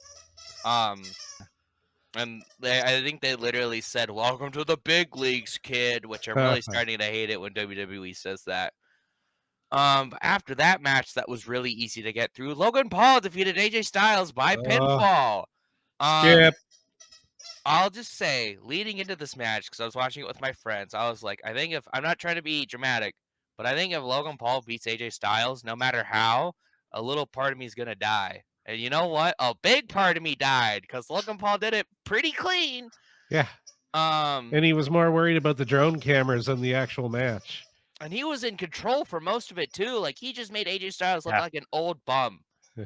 B: And I think they literally said, "Welcome to the big leagues, kid," which I'm really starting to hate it when WWE says that. But after that match, that was really easy to get through. Logan Paul defeated AJ Styles by pinfall.
C: Skip.
B: I'll just say, leading into this match, because I was watching it with my friends, I was like, I think if I'm not trying to be dramatic, but I think if Logan Paul beats AJ Styles, no matter how, a little part of me is gonna die. And you know what? A big part of me died because Logan Paul did it pretty clean.
C: Yeah. And he was more worried about the drone cameras than the actual match.
B: And he was in control for most of it too. Like he just made AJ Styles look
A: Yeah.
B: like an old bum.
C: Yeah.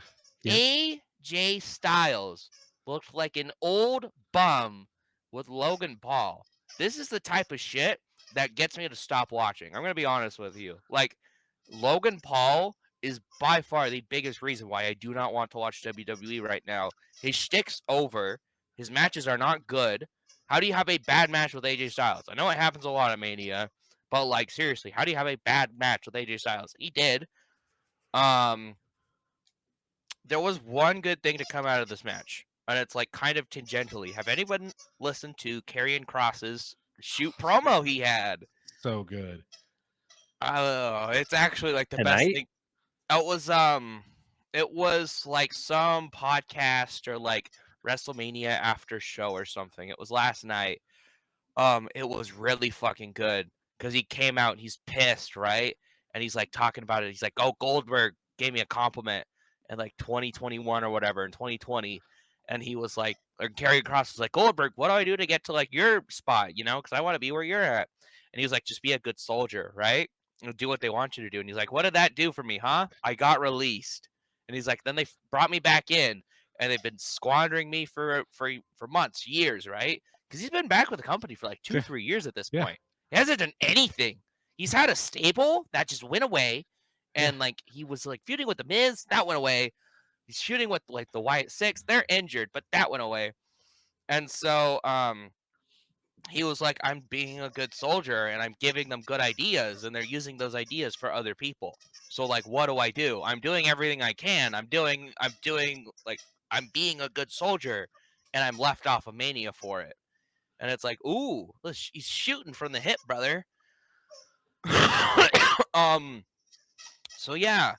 B: AJ Styles looked like an old bum with Logan Paul. This is the type of shit that gets me to stop watching. I'm going to be honest with you. Like, Logan Paul is by far the biggest reason why I do not want to watch WWE right now. His shtick's over. His matches are not good. How do you have a bad match with AJ Styles? I know it happens a lot at Mania, but like seriously, how do you have a bad match with AJ Styles? He did. There was one good thing to come out of this match, and it's like kind of tangentially. Have anyone listened to Karrion Kross's shoot promo he had?
C: So good.
B: It's actually like the best thing. It was like some podcast or like WrestleMania after show or something. It was last night. It was really fucking good because he came out and he's pissed, right? And he's like talking about it. He's like, "Oh, Goldberg gave me a compliment in like 2021 or whatever in 2020," and he was like, or Karrion Kross was like, "Goldberg, what do I do to get to like your spot? You know, because I want to be where you're at." And he was like, "Just be a good soldier, right? And do what they want you to do." And he's like, "What did that do for me, huh? I got released." And he's like, "Then they brought me back in, and they've been squandering me for months, years, right?" Because he's been back with the company for like 2-3 years at this
C: Yeah.
B: point. He hasn't done anything. He's had a stable that just went away,
C: Yeah.
B: and like he was like feuding with the Miz, that went away. He's shooting with like the Wyatt Six, they're injured, but that went away. And so he was like, "I'm being a good soldier and I'm giving them good ideas, and they're using those ideas for other people. So like, what do? I'm doing everything I can. I'm doing like I'm being a good soldier, and I'm left off of Mania for it." And it's like, ooh, he's shooting from the hip, brother. um, so yeah,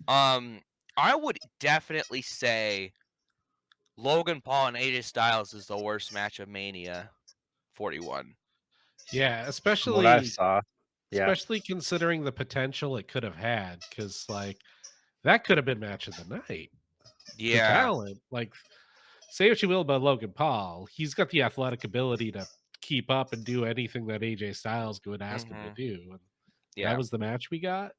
B: I would definitely say Logan Paul and AJ Styles is the worst match of Mania 41.
C: Yeah,
A: From what I
C: especially
A: saw. Yeah.
C: considering the potential it could have had, because like that could have been match of the night. The
B: Yeah.
C: talent, like, say what you will about Logan Paul, he's got the athletic ability to keep up and do anything that AJ Styles would ask him to
B: Mm-hmm.
C: do. And that
B: Yeah.
C: was the match we got.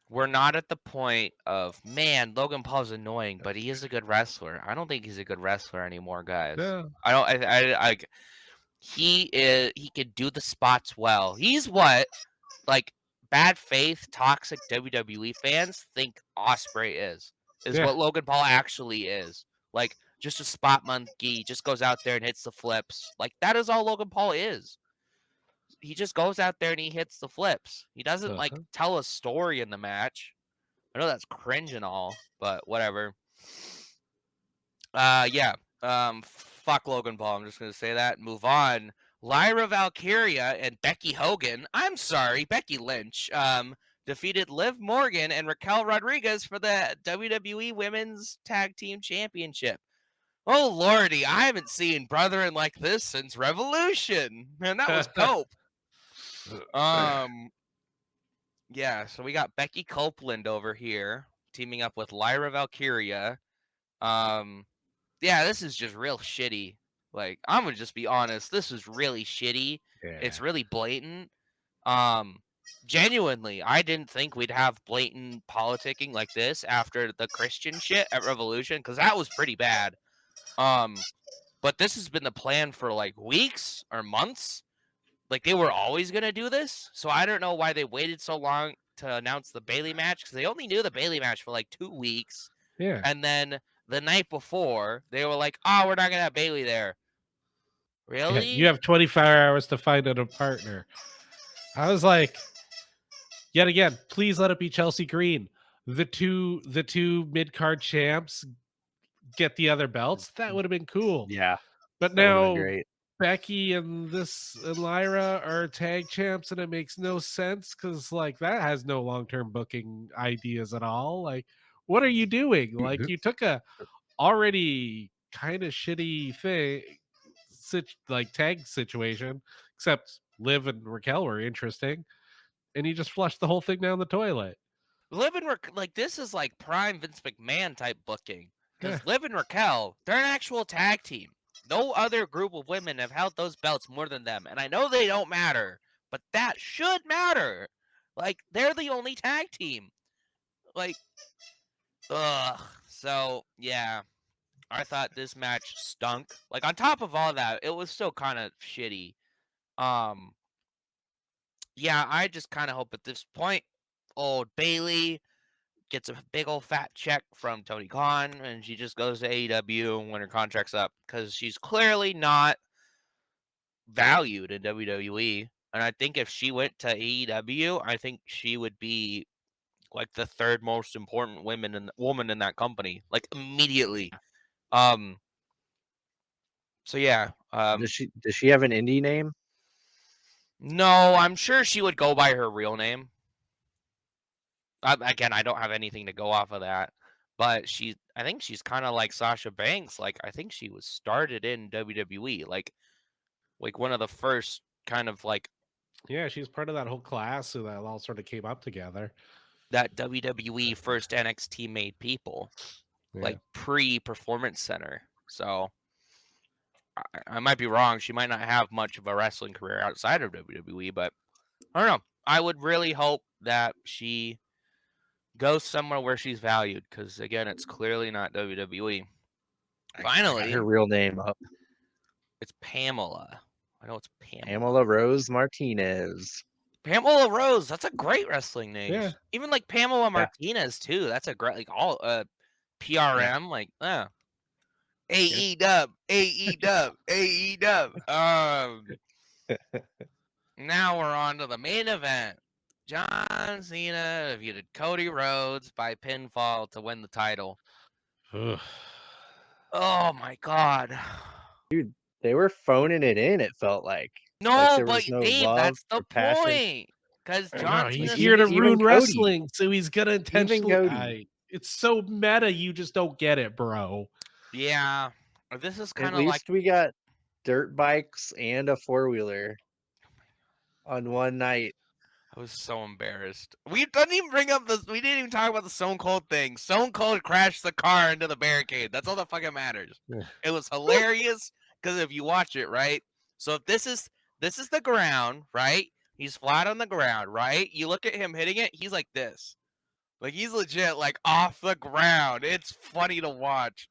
B: We're not at the point of, man, Logan Paul's annoying, but he is a good wrestler. I don't think he's a good wrestler anymore, guys.
C: No.
B: I don't. He can do the spots well. He's what like bad faith, toxic WWE fans think Osprey is
C: Yeah.
B: what Logan Paul actually is. Like just a spot monkey, just goes out there and hits the flips. Like that is all Logan Paul is. He just goes out there and he hits the flips. He doesn't like
C: Uh-huh.
B: tell a story in the match. I know that's cringe and all, but whatever. Yeah. Fuck Logan Paul. I'm just gonna say that. Move on. Lyra Valkyria and Becky Hogan. I'm sorry, Becky Lynch. Defeated Liv Morgan and Raquel Rodriguez for the WWE Women's Tag Team Championship. Oh lordy, I haven't seen brethren like this since Revolution. Man, that was Cope. Yeah, so we got Becky Copeland over here teaming up with Lyra Valkyria. Yeah, this is just real shitty. Like, I'm gonna just be honest, this is really shitty.
C: Yeah.
B: It's really blatant. Um, Genuinely, I didn't think we'd have blatant politicking like this after the Christian shit at Revolution, because that was pretty bad. But this has been the plan for like weeks or months. Like they were always gonna do this, so I don't know why they waited so long to announce the Bailey match, because they only knew the Bailey match for like 2 weeks.
C: Yeah.
B: And then the night before, they were like, "Oh, we're not gonna have Bailey there."
C: Yeah.
B: Really?
C: You have 24 hours to find a partner. I was like, yet again, please let it be Chelsea Green. The two mid card champs get the other belts. That would have been cool.
A: Yeah.
C: But
A: That would have been
C: now
A: great.
C: Becky and Lyra are tag champs, and it makes no sense because like that has no long-term booking ideas at all. Like, what are you doing? Like, you took a already kind of shitty thing, like tag situation, except Liv and Raquel were interesting, and you just flushed the whole thing down the toilet.
B: Liv and like this is like prime Vince McMahon type booking,
C: Yeah.
B: because Liv and Raquel, they're an actual tag team. No other group of women have held those belts more than them, and I know they don't matter, but that should matter. Like they're the only tag team. Like, ugh. So yeah, I thought this match stunk. Like on top of all that, it was still kind of shitty. Um, yeah, I just kind of hope at this point, old Bailey gets a big old fat check from Tony Khan, and she just goes to AEW when her contract's up, because she's clearly not valued in WWE. And I think if she went to AEW, I think she would be like the third most important woman in that company, like immediately. So yeah.
A: Does she have an indie name?
B: No, I'm sure she would go by her real name. Again, I don't have anything to go off of that, but I think she's kind of like Sasha Banks. Like I think she was started in WWE, like one of the first kind of like
C: Yeah, she's part of that whole class so that all sort of came up together.
B: that WWE first NXT made people,
C: Yeah.
B: like pre-Performance Center. So I might be wrong. She might not have much of a wrestling career outside of WWE, but I don't know. I would really hope that she goes somewhere where she's valued, because again, it's clearly not WWE.
A: I got
B: Finally,
A: her real name up.
B: it's Pamela. I know it's Pamela.
A: Pamela Rose Martinez.
B: Pamela Rose. That's a great wrestling name.
C: Yeah.
B: Even like Pamela Martinez too. That's a great like all PRM like AEW, AEW, AEW. Now we're on to the main event. John Cena defeated Cody Rhodes by pinfall to win the title.
C: Ugh.
B: Oh my god.
A: Dude, they were phoning it in, it felt like.
B: No,
A: there
B: but
A: was no
B: Dave,
A: love
B: that's the
A: or passion.
B: point. Because
C: No,
B: John
C: he's
B: Cena.
C: here to
A: even
C: ruin
A: Cody.
C: wrestling, so he's gonna intentionally.
A: Cody.
C: It's so meta, you just don't get it, bro.
B: Yeah, this is kind
A: At
B: of like
A: least we got dirt bikes and a 4-wheeler on one night.
B: I was so embarrassed. We didn't even bring up this. We didn't even talk about the Stone Cold thing. Stone Cold crashed the car into the barricade. That's all that fucking matters.
C: Yeah.
B: It was hilarious because if you watch it, right? So if this is the ground, right? He's flat on the ground, right? You look at him hitting it. He's like this, like he's legit like off the ground. It's funny to watch.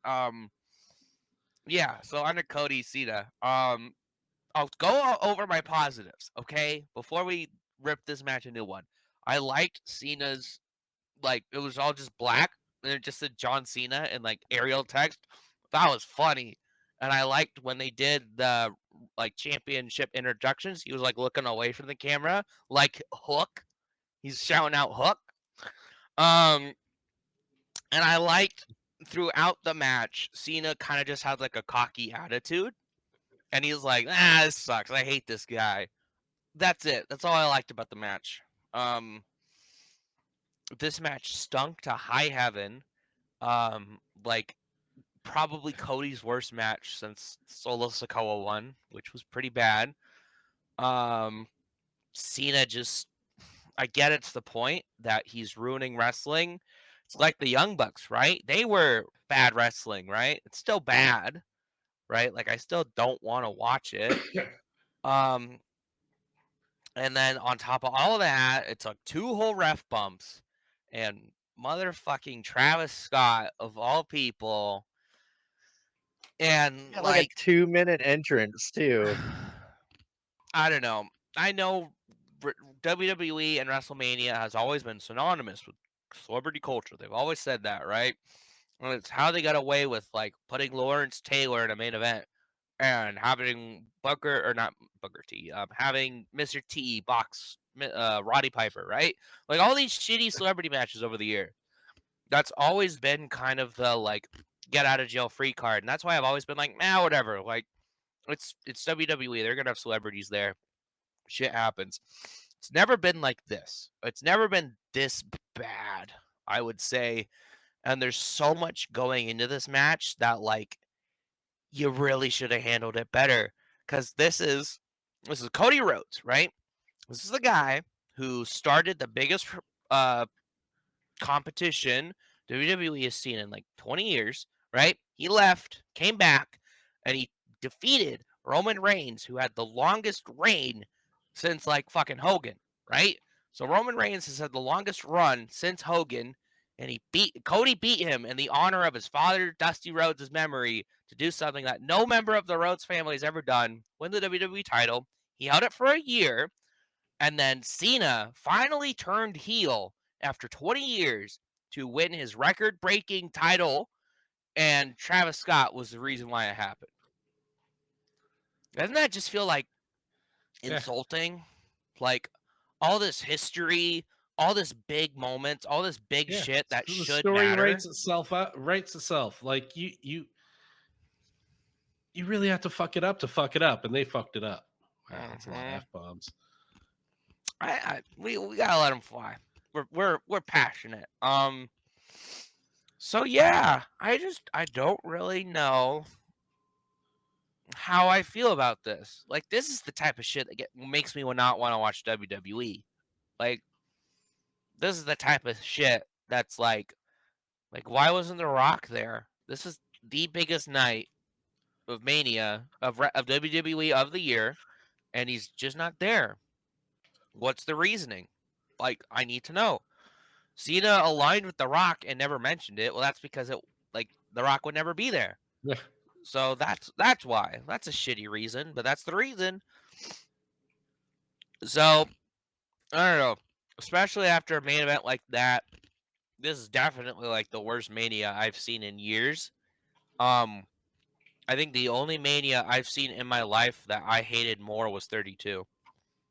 B: Yeah. So under Cody Cena, I'll go over my positives, okay? Before we rip this match a new one. I liked Cena's, like, it was all just black, and it just said John Cena in, like, Arial text. That was funny. And I liked when they did the, like, championship introductions. He was, like, looking away from the camera, like Hook. He's shouting out Hook. And I liked throughout the match, Cena kind of just had, like, a cocky attitude. And he was like, this sucks. I hate this guy. That's it. That's all I liked about the match. This match stunk to high heaven. Like probably Cody's worst match since Solo Sikoa won, which was pretty bad. Cena just, I get it's the point that he's ruining wrestling. It's like the Young Bucks, right? They were bad wrestling, right? It's still bad, right? Like I still don't want to watch it. And then on top of all of that, it took 2 whole ref bumps, and motherfucking Travis Scott of all people, and
A: Got
B: like
A: a 2-minute entrance too.
B: I don't know. I know WWE and WrestleMania has always been synonymous with celebrity culture. They've always said that, right? And it's how they got away with like putting Lawrence Taylor in a main event and having Booker T, having Mr. T box Roddy Piper, right? Like all these shitty celebrity matches over the year. That's always been kind of the like get out of jail free card, and that's why I've always been like, nah, whatever. Like it's WWE. They're gonna have celebrities there. Shit happens. It's never been like this. It's never been this bad, I would say. And there's so much going into this match that like you really should have handled it better. Because this is Cody Rhodes, right? This is the guy who started the biggest competition WWE has seen in like 20 years, right? He left, came back, and he defeated Roman Reigns, who had the longest reign since like fucking Hogan, right? So Roman Reigns has had the longest run since Hogan, and Cody beat him in the honor of his father, Dusty Rhodes' memory, to do something that no member of the Rhodes family has ever done, win the WWE title. He held it for a year, and then Cena finally turned heel after 20 years to win his record-breaking title, and Travis Scott was the reason why it happened. Doesn't that just feel like insulting? Like all this history, all this big moments, all this big shit that
C: the
B: should
C: story
B: matter.
C: writes itself. Like you really have to fuck it up, and they fucked it up. Wow, that's a lot of F-bombs.
B: We gotta let them fly. We're passionate. So yeah, I don't really know how I feel about this. Like, this is the type of shit that makes me not want to watch WWE. Like, this is the type of shit that's like, why wasn't The Rock there? This is the biggest night of Mania of WWE of the year, and he's just not there. What's the reasoning? Like, I need to know. Cena aligned with The Rock and never mentioned it. Well, that's because The Rock would never be there.
C: Yeah.
B: So that's why. That's a shitty reason, but that's the reason. So I don't know. Especially after a main event like that, this is definitely like the worst Mania I've seen in years. Um, I think the only Mania I've seen in my life that I hated more was 32.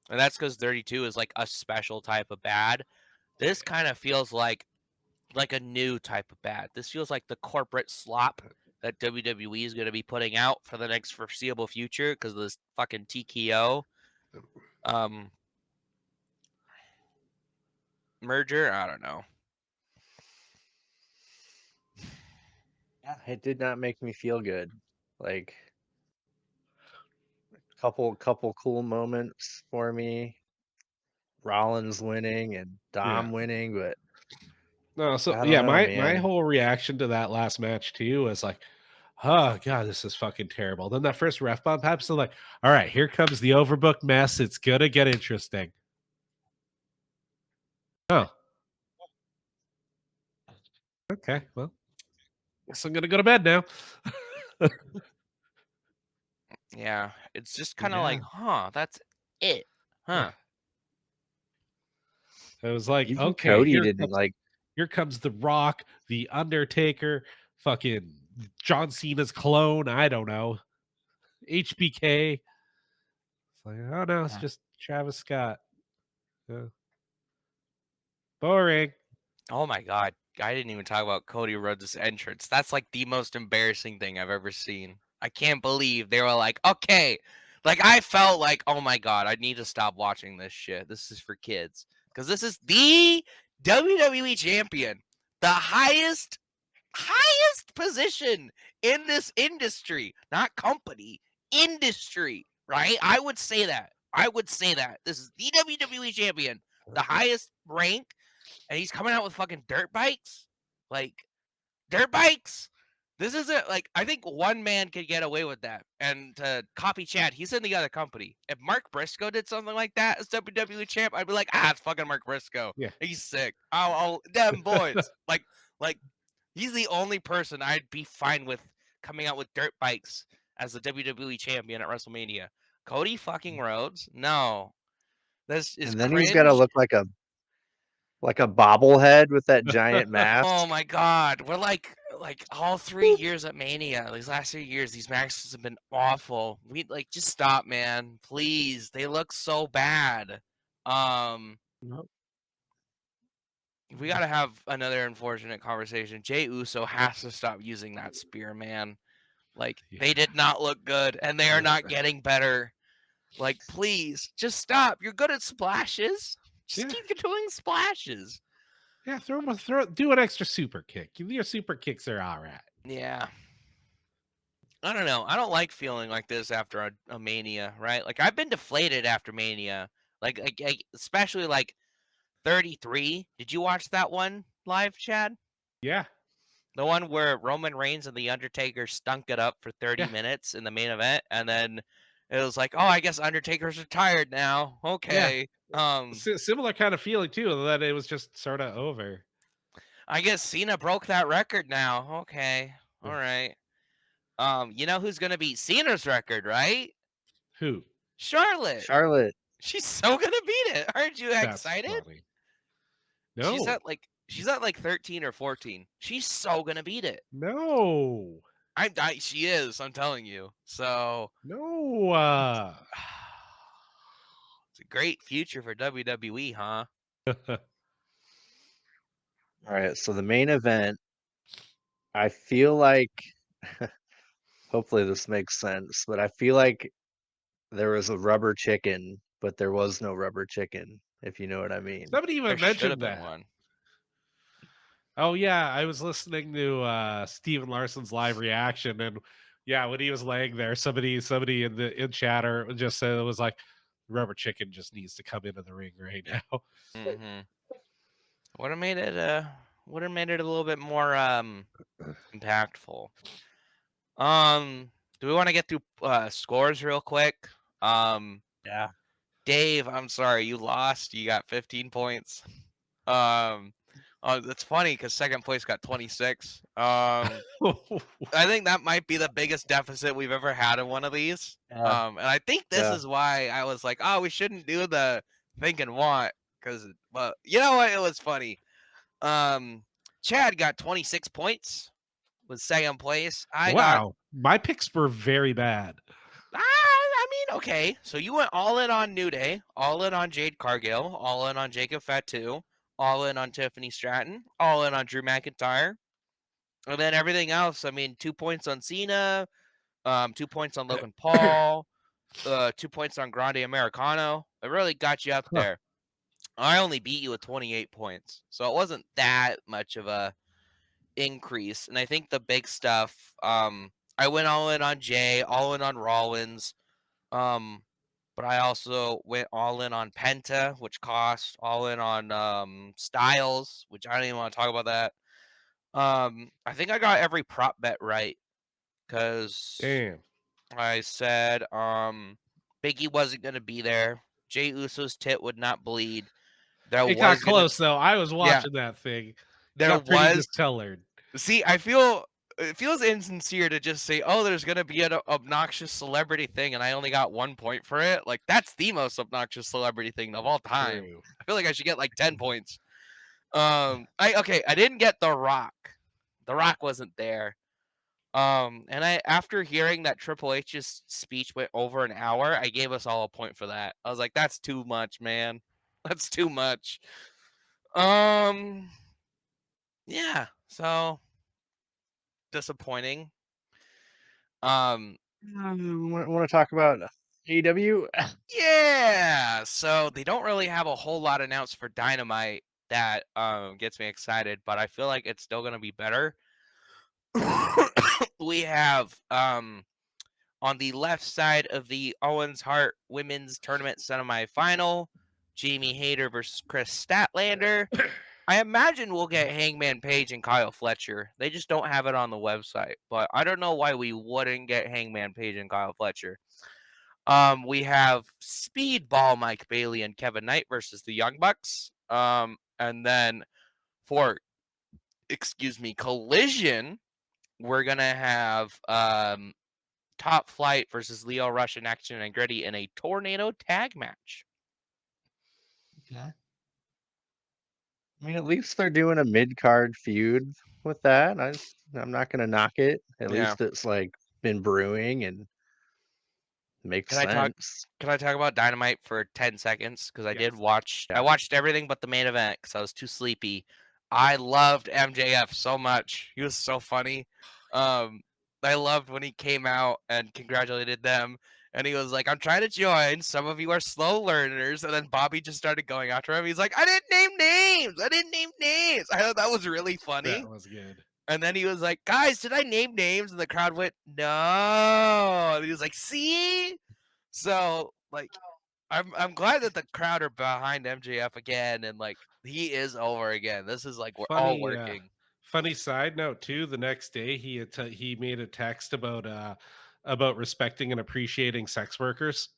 B: And that's because 32 is like a special type of bad. This kind of feels like a new type of bad. This feels like the corporate slop that WWE is going to be putting out for the next foreseeable future because of this fucking TKO merger. I don't know.
A: Yeah, it did not make me feel good. Like couple cool moments for me. Rollins winning and Dom
C: Yeah.
A: winning, but
C: No, so
A: I don't
C: yeah,
A: know,
C: my
A: man.
C: whole reaction to that last match too was like, oh god, this is fucking terrible. Then that first ref bump happens, so like, all right, here comes the overbooked mess. It's gonna get interesting. Oh, okay. Well, guess I'm gonna go to bed now.
B: Yeah, it's just kind of
C: Yeah.
B: like, that's it, huh?
C: It was like,
A: Even
C: okay,
A: Cody didn't like.
C: here comes The Rock, The Undertaker, fucking John Cena's clone. I don't know, HBK. It's like, oh no, it's just Travis Scott. Yeah. Boring.
B: Oh my god, I didn't even talk about Cody Rhodes' entrance. That's like the most embarrassing thing I've ever seen. I can't believe they were like, okay. Like, I felt like, oh my god, I need to stop watching this shit. This is for kids. Because this is the WWE champion. The highest position in this industry. Not company. Industry. Right? I would say that. This is the WWE champion. The highest rank, and he's coming out with fucking dirt bikes. Like, dirt bikes. This isn't like, I think one man could get away with that. And to copy Chad, he's in the other company. If Mark Briscoe did something like that as WWE champ, I'd be like, it's fucking Mark Briscoe.
C: Yeah.
B: He's sick. I'll them boys. like he's the only person I'd be fine with coming out with dirt bikes as the WWE champion at WrestleMania. Cody fucking Rhodes? No. This is
A: And then he's got to
B: cringe.
A: look like a bobblehead with that giant mask.
B: Oh my god, we're like all 3 years at Mania. These last 3 years, these matches have been awful. We just stop, man, please. They look so bad.
C: Nope.
B: We gotta have another unfortunate conversation. Jey Uso has to stop using that spear, man. Like, they did not look good, and they are not getting better. Like, please, just stop. You're good at splashes. Just keep doing splashes.
C: Yeah, do an extra super kick. Your super kicks are all right.
B: Yeah. I don't know. I don't like feeling like this after a Mania, right? Like, I've been deflated after Mania. Like especially like 33. Did you watch that one live, Chad?
C: Yeah.
B: The one where Roman Reigns and The Undertaker stunk it up for 30 minutes in the main event, and then it was like, oh, I guess Undertaker's retired now. Okay.
C: Similar kind of feeling too, that it was just sort of over.
B: I guess Cena broke that record now. Okay. All right. You know who's gonna beat Cena's record, right?
C: Who?
B: Charlotte. She's so gonna beat it. Aren't you excited?
C: Funny. No.
B: She's at like 13 or 14. She's so gonna beat it.
C: No.
B: She is, I'm telling you. So
C: no.
B: It's a great future for WWE, huh?
A: All right, so the main event, I feel like hopefully this makes sense, but I feel like there was a rubber chicken, but there was no rubber chicken, if you know what I mean.
C: Somebody even
B: There should have
C: mentioned
B: been
C: that.
B: one.
C: Oh yeah, I was listening to Steven Larson's live reaction, and Yeah, when he was laying there, somebody in chatter just said it was like Rubber Chicken just needs to come into the ring right now.
B: Mm-hmm. Would have made it a little bit more impactful. Do we want to get through scores real quick?
A: Yeah.
B: Dave, I'm sorry, you lost. You got 15 points. That's funny because second place got 26. I think that might be the biggest deficit we've ever had in one of these.
A: Yeah.
B: And I think this
A: Yeah.
B: is why I was like, oh, we shouldn't do the think and want because, well, you know what? It was funny. Chad got 26 points with second place. I got,
C: Wow, my picks were very bad.
B: I mean, okay. So you went all in on New Day, all in on Jade Cargill, all in on Jacob Fatu, all in on Tiffany Stratton, all in on Drew McIntyre. And then everything else, I mean, 2 points on Cena, 2 points on Logan Paul, 2 points on Grande Americano. It really got you up
C: Huh.
B: there. I only beat you with 28 points, so it wasn't that much of a increase. And I think the big stuff, I went all in on Jay, all in on Rollins, but I also went all in on Penta, which cost, all in on Styles, which I don't even want to talk about that. I think I got every prop bet right because
C: Damn.
B: I said Biggie wasn't gonna be there. Jay Uso's tit would not bleed. There
C: It got
B: was gonna
C: close though. I was
B: yeah,
C: watching that thing. It
B: there
C: got pretty
B: was
C: discolored.
B: see, I feel it feels insincere to just say, oh, there's gonna be an obnoxious celebrity thing, and I only got 1 point for it. Like that's the most obnoxious celebrity thing of all time.
C: True.
B: I feel like I should get like 10 points. I didn't get The Rock. The Rock wasn't there. And I after hearing that Triple H's speech went over an hour, I gave us all a point for that. I was like, that's too much, man. That's too much. Yeah, so disappointing. Um,
A: Want to talk about AEW?
B: yeah, so they don't really have a whole lot announced for Dynamite that gets me excited, but I feel like it's still gonna be better. We have on the left side of the Owens Hart Women's Tournament semifinal, Jamie Hayter versus Chris Statlander. I imagine we'll get Hangman Page and Kyle Fletcher. They just don't have it on the website, but I don't know why we wouldn't get Hangman Page and Kyle Fletcher. We have Speedball Mike Bailey and Kevin Knight versus the Young Bucks. And then for Collision, we're gonna have Top Flight versus Leo Rush in Action and Gritty in a tornado tag match.
A: Okay. I mean, at least they're doing a mid-card feud with that. I'm not gonna knock it. At
B: Yeah.
A: least it's like been brewing and makes
B: Can I talk?
A: sense.
B: Can I talk about Dynamite for 10 seconds? Because I did
C: Yes.
B: watch. I
A: Yeah.
B: watched everything but the main event because I was too sleepy. I loved MJF so much. He was so funny. I loved when he came out and congratulated them. And he was like, I'm trying to join. Some of you are slow learners. And then Bobby just started going after him. He's like, I didn't name names. I didn't name names. I thought that was really funny.
C: That was good.
B: And then he was like, guys, did I name names? And the crowd went, no. And he was like, see? So, like, I'm glad that the crowd are behind MJF again, and like he is over again. This is like we're all working.
C: Funny side note too. The next day, he made a text about respecting and appreciating sex workers.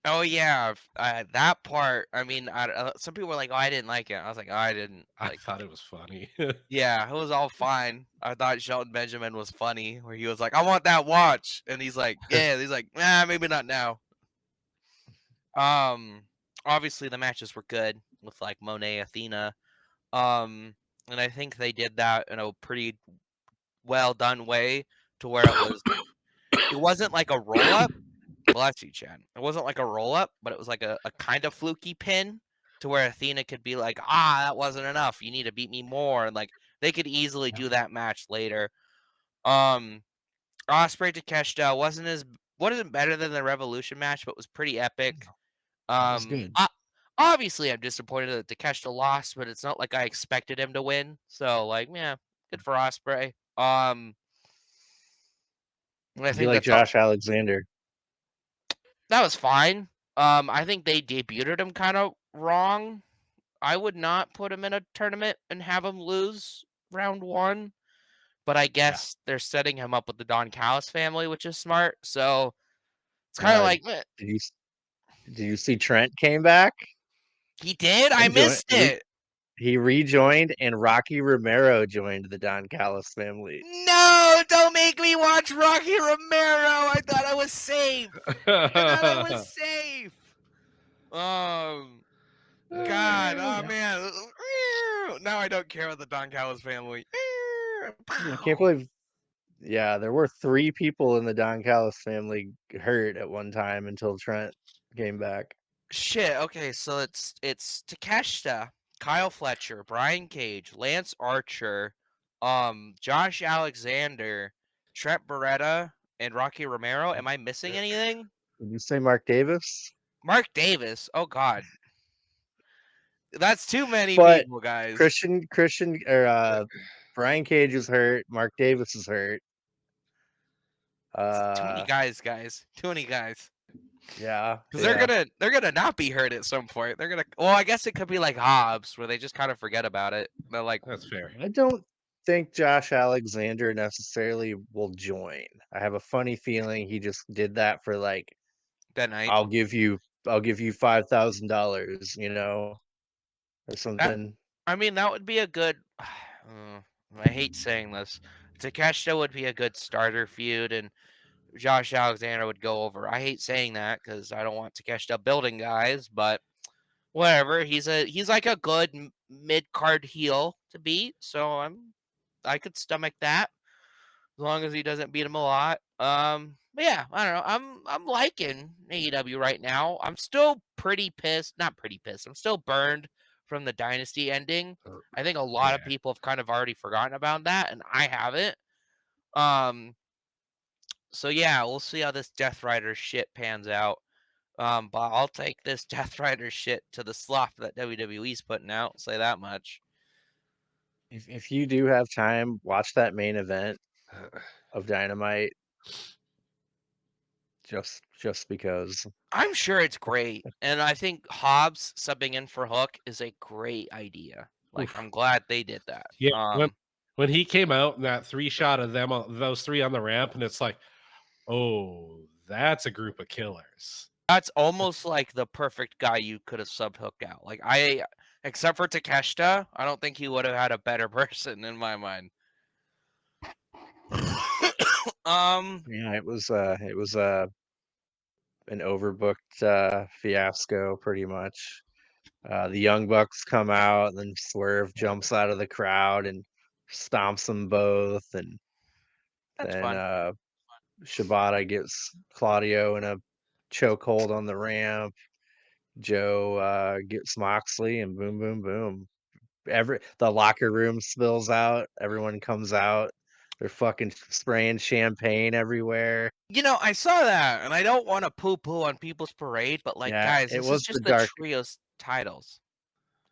B: Oh yeah, that part. I mean, some people were like, "Oh, I didn't like it." I was like, oh, "I didn't
C: I
B: like."
C: thought it was funny.
B: Yeah, it was all fine. I thought Shelton Benjamin was funny, where he was like, "I want that watch," and he's like, "Yeah," he's like, "Nah, maybe not now." Obviously the matches were good with like Monet, Athena, and I think they did that in a pretty well done way to where it wasn't like a roll up. Bless you, Chad. It wasn't like a roll up, but it was like a kind of fluky pin to where Athena could be like, that wasn't enough. You need to beat me more. And like they could easily do that match later. Osprey Takeshita wasn't better than the Revolution match, but was pretty epic.
A: That was good.
B: Obviously I'm disappointed that Takeshita lost, but it's not like I expected him to win. So like, yeah, good for Osprey. And I
A: Be
B: think
A: like
B: that's all.
A: Josh Alexander.
B: That was fine. I think they debuted him kind of wrong. I would not put him in a tournament and have him lose round 1. But I guess they're setting him up with the Don Callis family, which is smart. So it's kind of
A: Uh,
B: like, meh.
A: did you see Trent came back
B: He did? I
A: and
B: missed it.
A: he rejoined, and Rocky Romero joined the Don Callis family.
B: No, don't make me watch Rocky Romero. I thought I was safe. I thought I was safe. God, oh man. Now I don't care about the Don Callis family.
A: I can't believe. Yeah, there were 3 people in the Don Callis family hurt at one time until Trent came back.
B: Shit. Okay, so it's Takeshita, Kyle Fletcher, Brian Cage, Lance Archer, Josh Alexander, Trent Beretta, and Rocky Romero. Am I missing anything?
A: Did you say Mark Davis?
B: Mark Davis. Oh God, that's too many
A: But
B: people, guys.
A: Christian or Brian Cage is hurt. Mark Davis is hurt.
B: Too many guys, guys. Too many guys.
A: Yeah,
B: Because
A: yeah.
B: they're gonna not be hurt at some point. They're gonna. Well, I guess it could be like Hobbs, where they just kind of forget about it. They're like,
C: That's fair.
A: I don't think Josh Alexander necessarily will join. I have a funny feeling he just did that for like,
B: that night.
A: I'll give you $5,000, or
B: That
A: something.
B: I mean, that would be a good. I hate saying this. Takeshita would be a good starter feud, and Josh Alexander would go over. I hate saying that because I don't want Takeshita building guys, but whatever. He's like a good mid card heel to beat, so I could stomach that as long as he doesn't beat him a lot. But yeah, I don't know. I'm liking AEW right now. I'm still pretty pissed. Not pretty pissed. I'm still burned from the Dynasty ending. I think a lot of people have kind of already forgotten about that, and I haven't. So yeah, we'll see how this Death Rider shit pans out. But I'll take this Death Rider shit to the slop that WWE's putting out. I'll say that much.
A: If you do have time, watch that main event of Dynamite. Just because.
B: I'm sure it's great, and I think Hobbs subbing in for Hook is a great idea. Like,
C: Oof.
B: I'm glad they did that.
C: Yeah, when he came out and that 3 shot of them, those 3 on the ramp, and it's like, oh, that's a group of killers.
B: That's almost like the perfect guy you could have sub hooked out. Like, except for Takeshita, I don't think he would have had a better person in my mind.
A: Yeah, it was an overbooked fiasco pretty much. The Young Bucks come out, and then Swerve jumps out of the crowd and stomps them both, and
B: That's
A: then
B: fun.
A: Shibata gets Claudio in a chokehold on the ramp. Joe gets Moxley, and boom, boom, boom. The locker room spills out. Everyone comes out. They're fucking spraying champagne everywhere.
B: I saw that, and I don't want to poo-poo on People's Parade, but like,
A: Yeah,
B: guys,
A: it
B: this is
A: was the
B: just the
A: dark.
B: trios titles.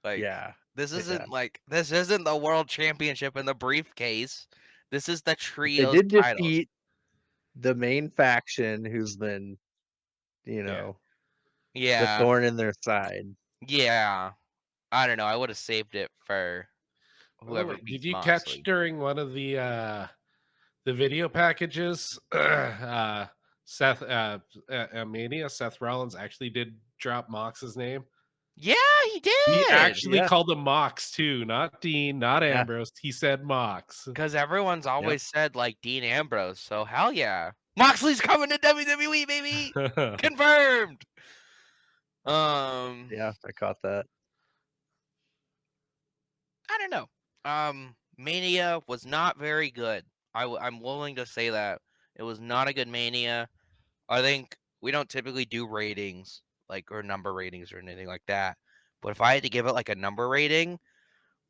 B: Like,
A: Yeah,
B: this
A: yeah.
B: isn't the world championship in the briefcase. This is the
A: They
B: trios
A: did
B: titles.
A: defeat the main faction, who's been,
C: Yeah.
A: the
B: Yeah,
A: thorn in their side.
B: yeah. I don't know. I would have saved it for
C: By the
B: whoever
C: way, did
B: beats
C: you catch
B: Moxley.
C: during one of the video packages, Seth Mania, Seth Rollins actually did drop Mox's name.
B: Yeah, he
C: He
B: did.
C: actually
A: Yeah.
C: called him Mox too, not Dean, not
A: Yeah.
C: Ambrose. He said Mox.
B: Because everyone's always said like Dean Ambrose. So hell yeah, Moxley's coming to WWE, baby. Confirmed.
A: Yeah, I caught that.
B: I don't know. Mania was not very good. I'm willing to say that it was not a good Mania. I think we don't typically do ratings or number ratings or anything like that. But if I had to give it like a number rating,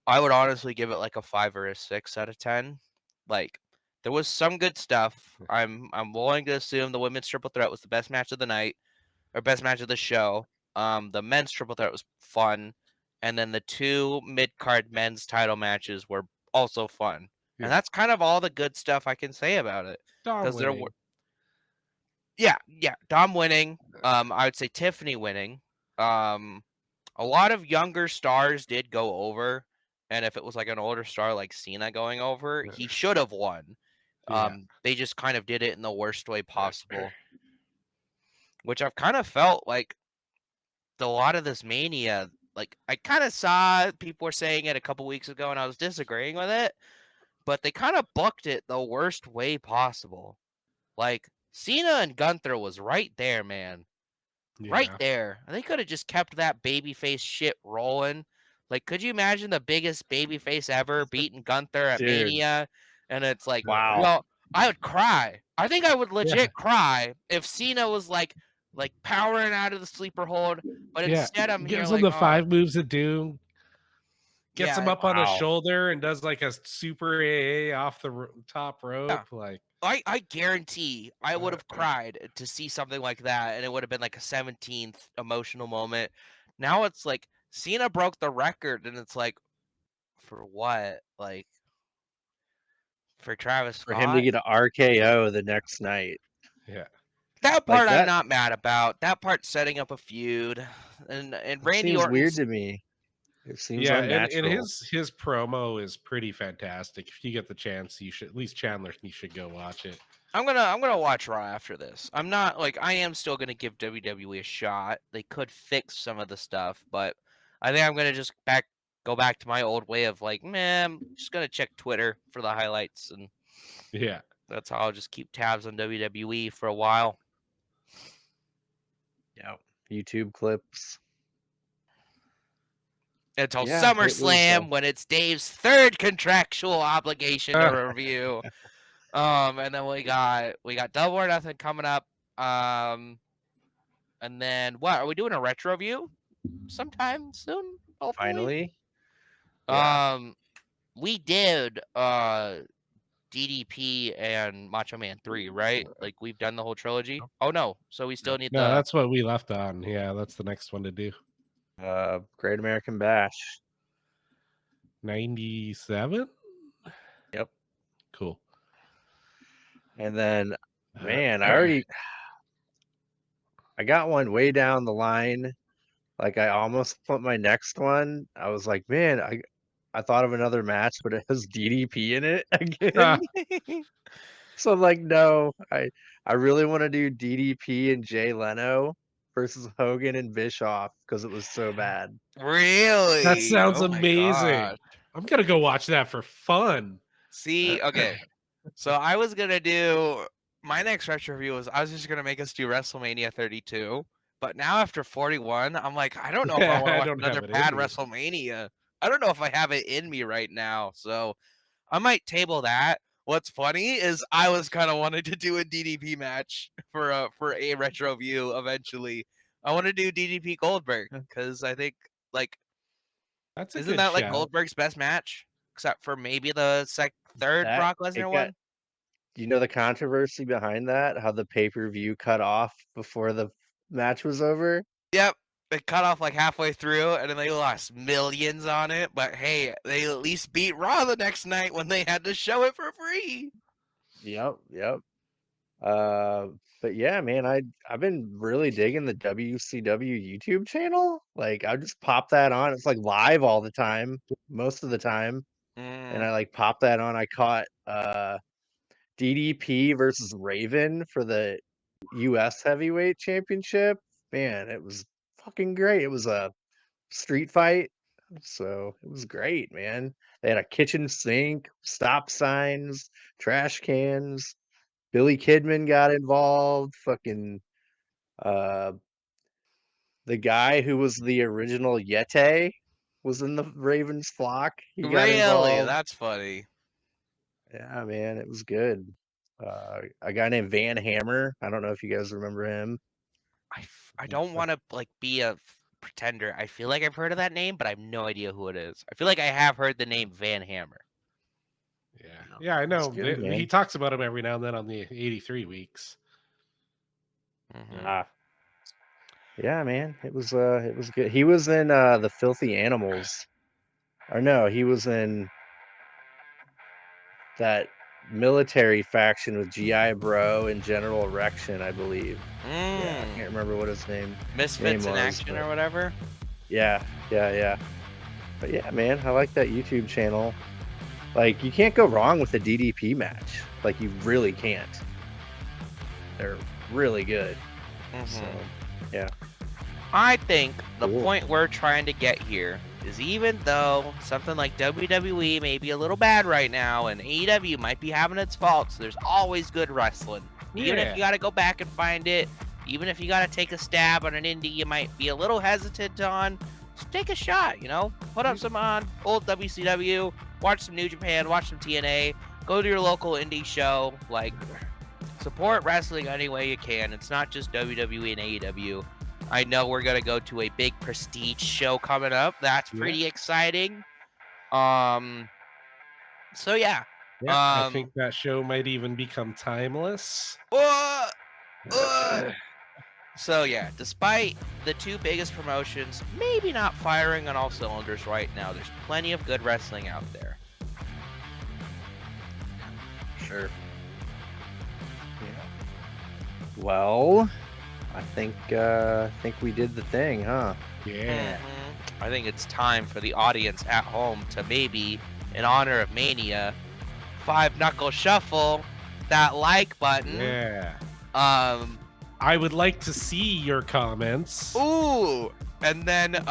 B: I would honestly give it like a 5 or a 6 out of 10. Like, there was some good stuff. I'm willing to assume the women's triple threat was the best match of the night or best match of the show. The men's triple threat was fun, and then the 2 mid-card men's title matches were also fun.
C: Yeah.
B: And that's kind of all the good stuff I can say about it.
C: Dom
B: Because
C: winning.
B: Yeah, Dom winning. I would say Tiffany winning. A lot of younger stars did go over, and if it was like an older star like Cena going over, he should have won.
C: Yeah.
B: They just kind of did it in the worst way possible, which I've kind of felt like a lot of this Mania. Like I kind of saw people were saying it a couple weeks ago, and I was disagreeing with it, but they kind of booked it the worst way possible. Like Cena and Gunther was right there, man. Right
C: Yeah.
B: there. And they could have just kept that babyface shit rolling. Like, could you imagine the biggest babyface ever beating Gunther at
A: Dude,
B: Mania? And it's like,
A: wow.
B: well, I would cry. I think I would
C: Yeah.
B: legit cry if Cena was like powering out of the sleeper hold, but
C: Yeah.
B: instead I'm here
C: Gives
B: like,
C: him the
B: oh,
C: 5 moves of doom. Gets him
B: yeah,
C: up on the
A: Wow.
C: shoulder and does like a super AA off the top rope. Like,
B: I guarantee I would have cried to see something like that, and it would have been like a 17th emotional moment. Now it's like Cena broke the record, and it's like, for what? Like for Travis
A: For him to
B: Scott?
A: get an RKO the next night.
C: yeah.
B: That
A: Like
B: part I'm
A: that
B: not mad about. That part setting up a feud, and Randy
A: seems weird
B: Orton's.
A: to me. It seems
C: Yeah, and
A: unnatural.
C: his promo is pretty fantastic. If you get the chance, you should, at least Chandler, you should go watch it.
B: I'm gonna watch Raw after this. I'm not like I am still gonna give WWE a shot. They could fix some of the stuff, but I think I'm gonna just go back to my old way of like, man, I'm just gonna check Twitter for the highlights, and
C: Yeah.
B: that's how I'll just keep tabs on WWE for a while
A: Yeah. YouTube clips.
B: until
A: Yeah, it was
B: SummerSlam when it's Dave's third contractual obligation to review. And then we got Double or Nothing coming up. And then what are we doing, a retro review sometime soon? Hopefully.
A: finally. Yeah.
B: We did DDP and Macho Man 3, right? Like we've done the whole trilogy. Oh no, so we still need
C: No,
B: the
C: that's what we left on. Yeah, that's the next one to do.
A: Great American Bash.
C: 97?
A: Yep.
C: Cool.
A: And then man, I got one way down the line. Like I almost put my next one. I was like, man, I thought of another match, but it has DDP in it again. So I'm like, no, I really want to do DDP and Jay Leno versus Hogan and Bischoff because it was so bad.
B: Really?
C: That sounds
B: Oh my
C: amazing.
B: gosh.
C: I'm gonna go watch that for fun.
B: See, okay. So I was gonna do my next retro review was I was just gonna make us do WrestleMania 32. But now after 41, I'm like, I don't know if I want to
C: I
B: watch
C: don't
B: another
C: have it in
B: bad
C: me.
B: WrestleMania. I don't know if I have it in me right now. So I might table that. What's funny is I was kind of wanting to do a DDP match for a retro view eventually. I want to do DDP Goldberg because I think like
C: That's a
B: isn't
C: good
B: that like
C: shout.
B: Goldberg's best match except for maybe the third
A: That
B: Brock
A: it
B: Lesnar
A: got
B: one?
A: you know the controversy behind that? How the pay-per-view cut off before the match was over?
B: Yep. They cut off like halfway through and then they lost millions on it. But hey, they at least beat Raw the next night when they had to show it for free.
A: Yep, yep. Uh, but yeah, man, I've been really digging the WCW YouTube channel. Like I just pop that on. It's like live all the time, most of the time. And
B: Mm,
A: I like pop that on. I caught DDP versus Raven for the US Heavyweight Championship. Man, it was fucking great. It was a street fight. So it was great, man. They had a kitchen sink, stop signs, trash cans. Billy Kidman got involved. Fucking uh the guy who was the original Yeti was in the Ravens flock. He got
B: really?
A: involved.
B: That's funny.
A: Yeah, man, it was good. A guy named Van Hammer. I don't know if you guys remember him.
B: I don't want to like be a pretender. I feel like I've heard of that name, but I have no idea who it is. I feel like I have heard the name Van Hammer.
C: Yeah. Yeah, I know.
A: It's good,
C: He
A: man.
C: talks about him every now and then on the 83 weeks.
B: Mhm.
A: Ah, yeah, man. It was good. He was in the Filthy Animals. Or no, he was in that military faction with GI Bro and General Erection, I believe. Yeah, I can't remember what his name
B: Misfits in
A: was,
B: Action
A: but
B: or whatever.
A: yeah. But yeah, man, I like that YouTube channel. Like, you can't go wrong with a DDP match. Like, you really can't. They're really good. So, yeah.
B: I think the
A: Cool.
B: point we're trying to get here is, even though something like WWE may be a little bad right now and AEW might be having its faults, there's always good wrestling. Even if you got to go back and find it, even if you got to take a stab on an indie you might be a little hesitant on, just take a shot, you know? Put up some on old WCW, watch some New Japan, watch some TNA, go to your local indie show, like, support wrestling any way you can. It's not just WWE and AEW. I know we're gonna go to a big prestige show coming up. That's pretty exciting. So yeah.
C: I think that show might even become timeless.
B: So yeah, despite the two biggest promotions maybe not firing on all cylinders right now, there's plenty of good wrestling out there.
A: Sure. Yeah. Well, I think we did the thing, huh?
C: Yeah.
B: I think it's time for the audience at home to, maybe in honor of Mania, 5-knuckle shuffle that like button.
C: Yeah.
B: Um
C: I would like to see your comments.
B: Ooh, and then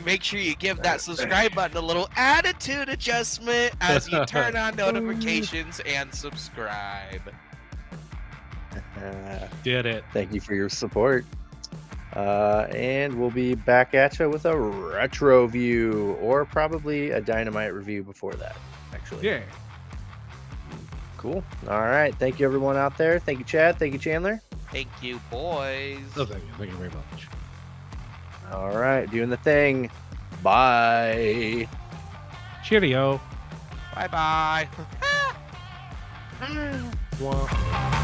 B: make sure you give that subscribe button a little attitude adjustment as you turn on notifications and subscribe.
C: Did it.
A: Thank you for your support. And we'll be back at you with a retro view, or probably a Dynamite review before that, actually.
C: Yeah.
A: Cool. All right. Thank you, everyone out there. Thank you, Chad. Thank you, Chandler.
B: Thank you, boys.
C: Oh, thank you. Thank you very much.
A: All right. Doing the thing. Bye.
C: Cheerio.
B: Bye-bye.
C: Wah.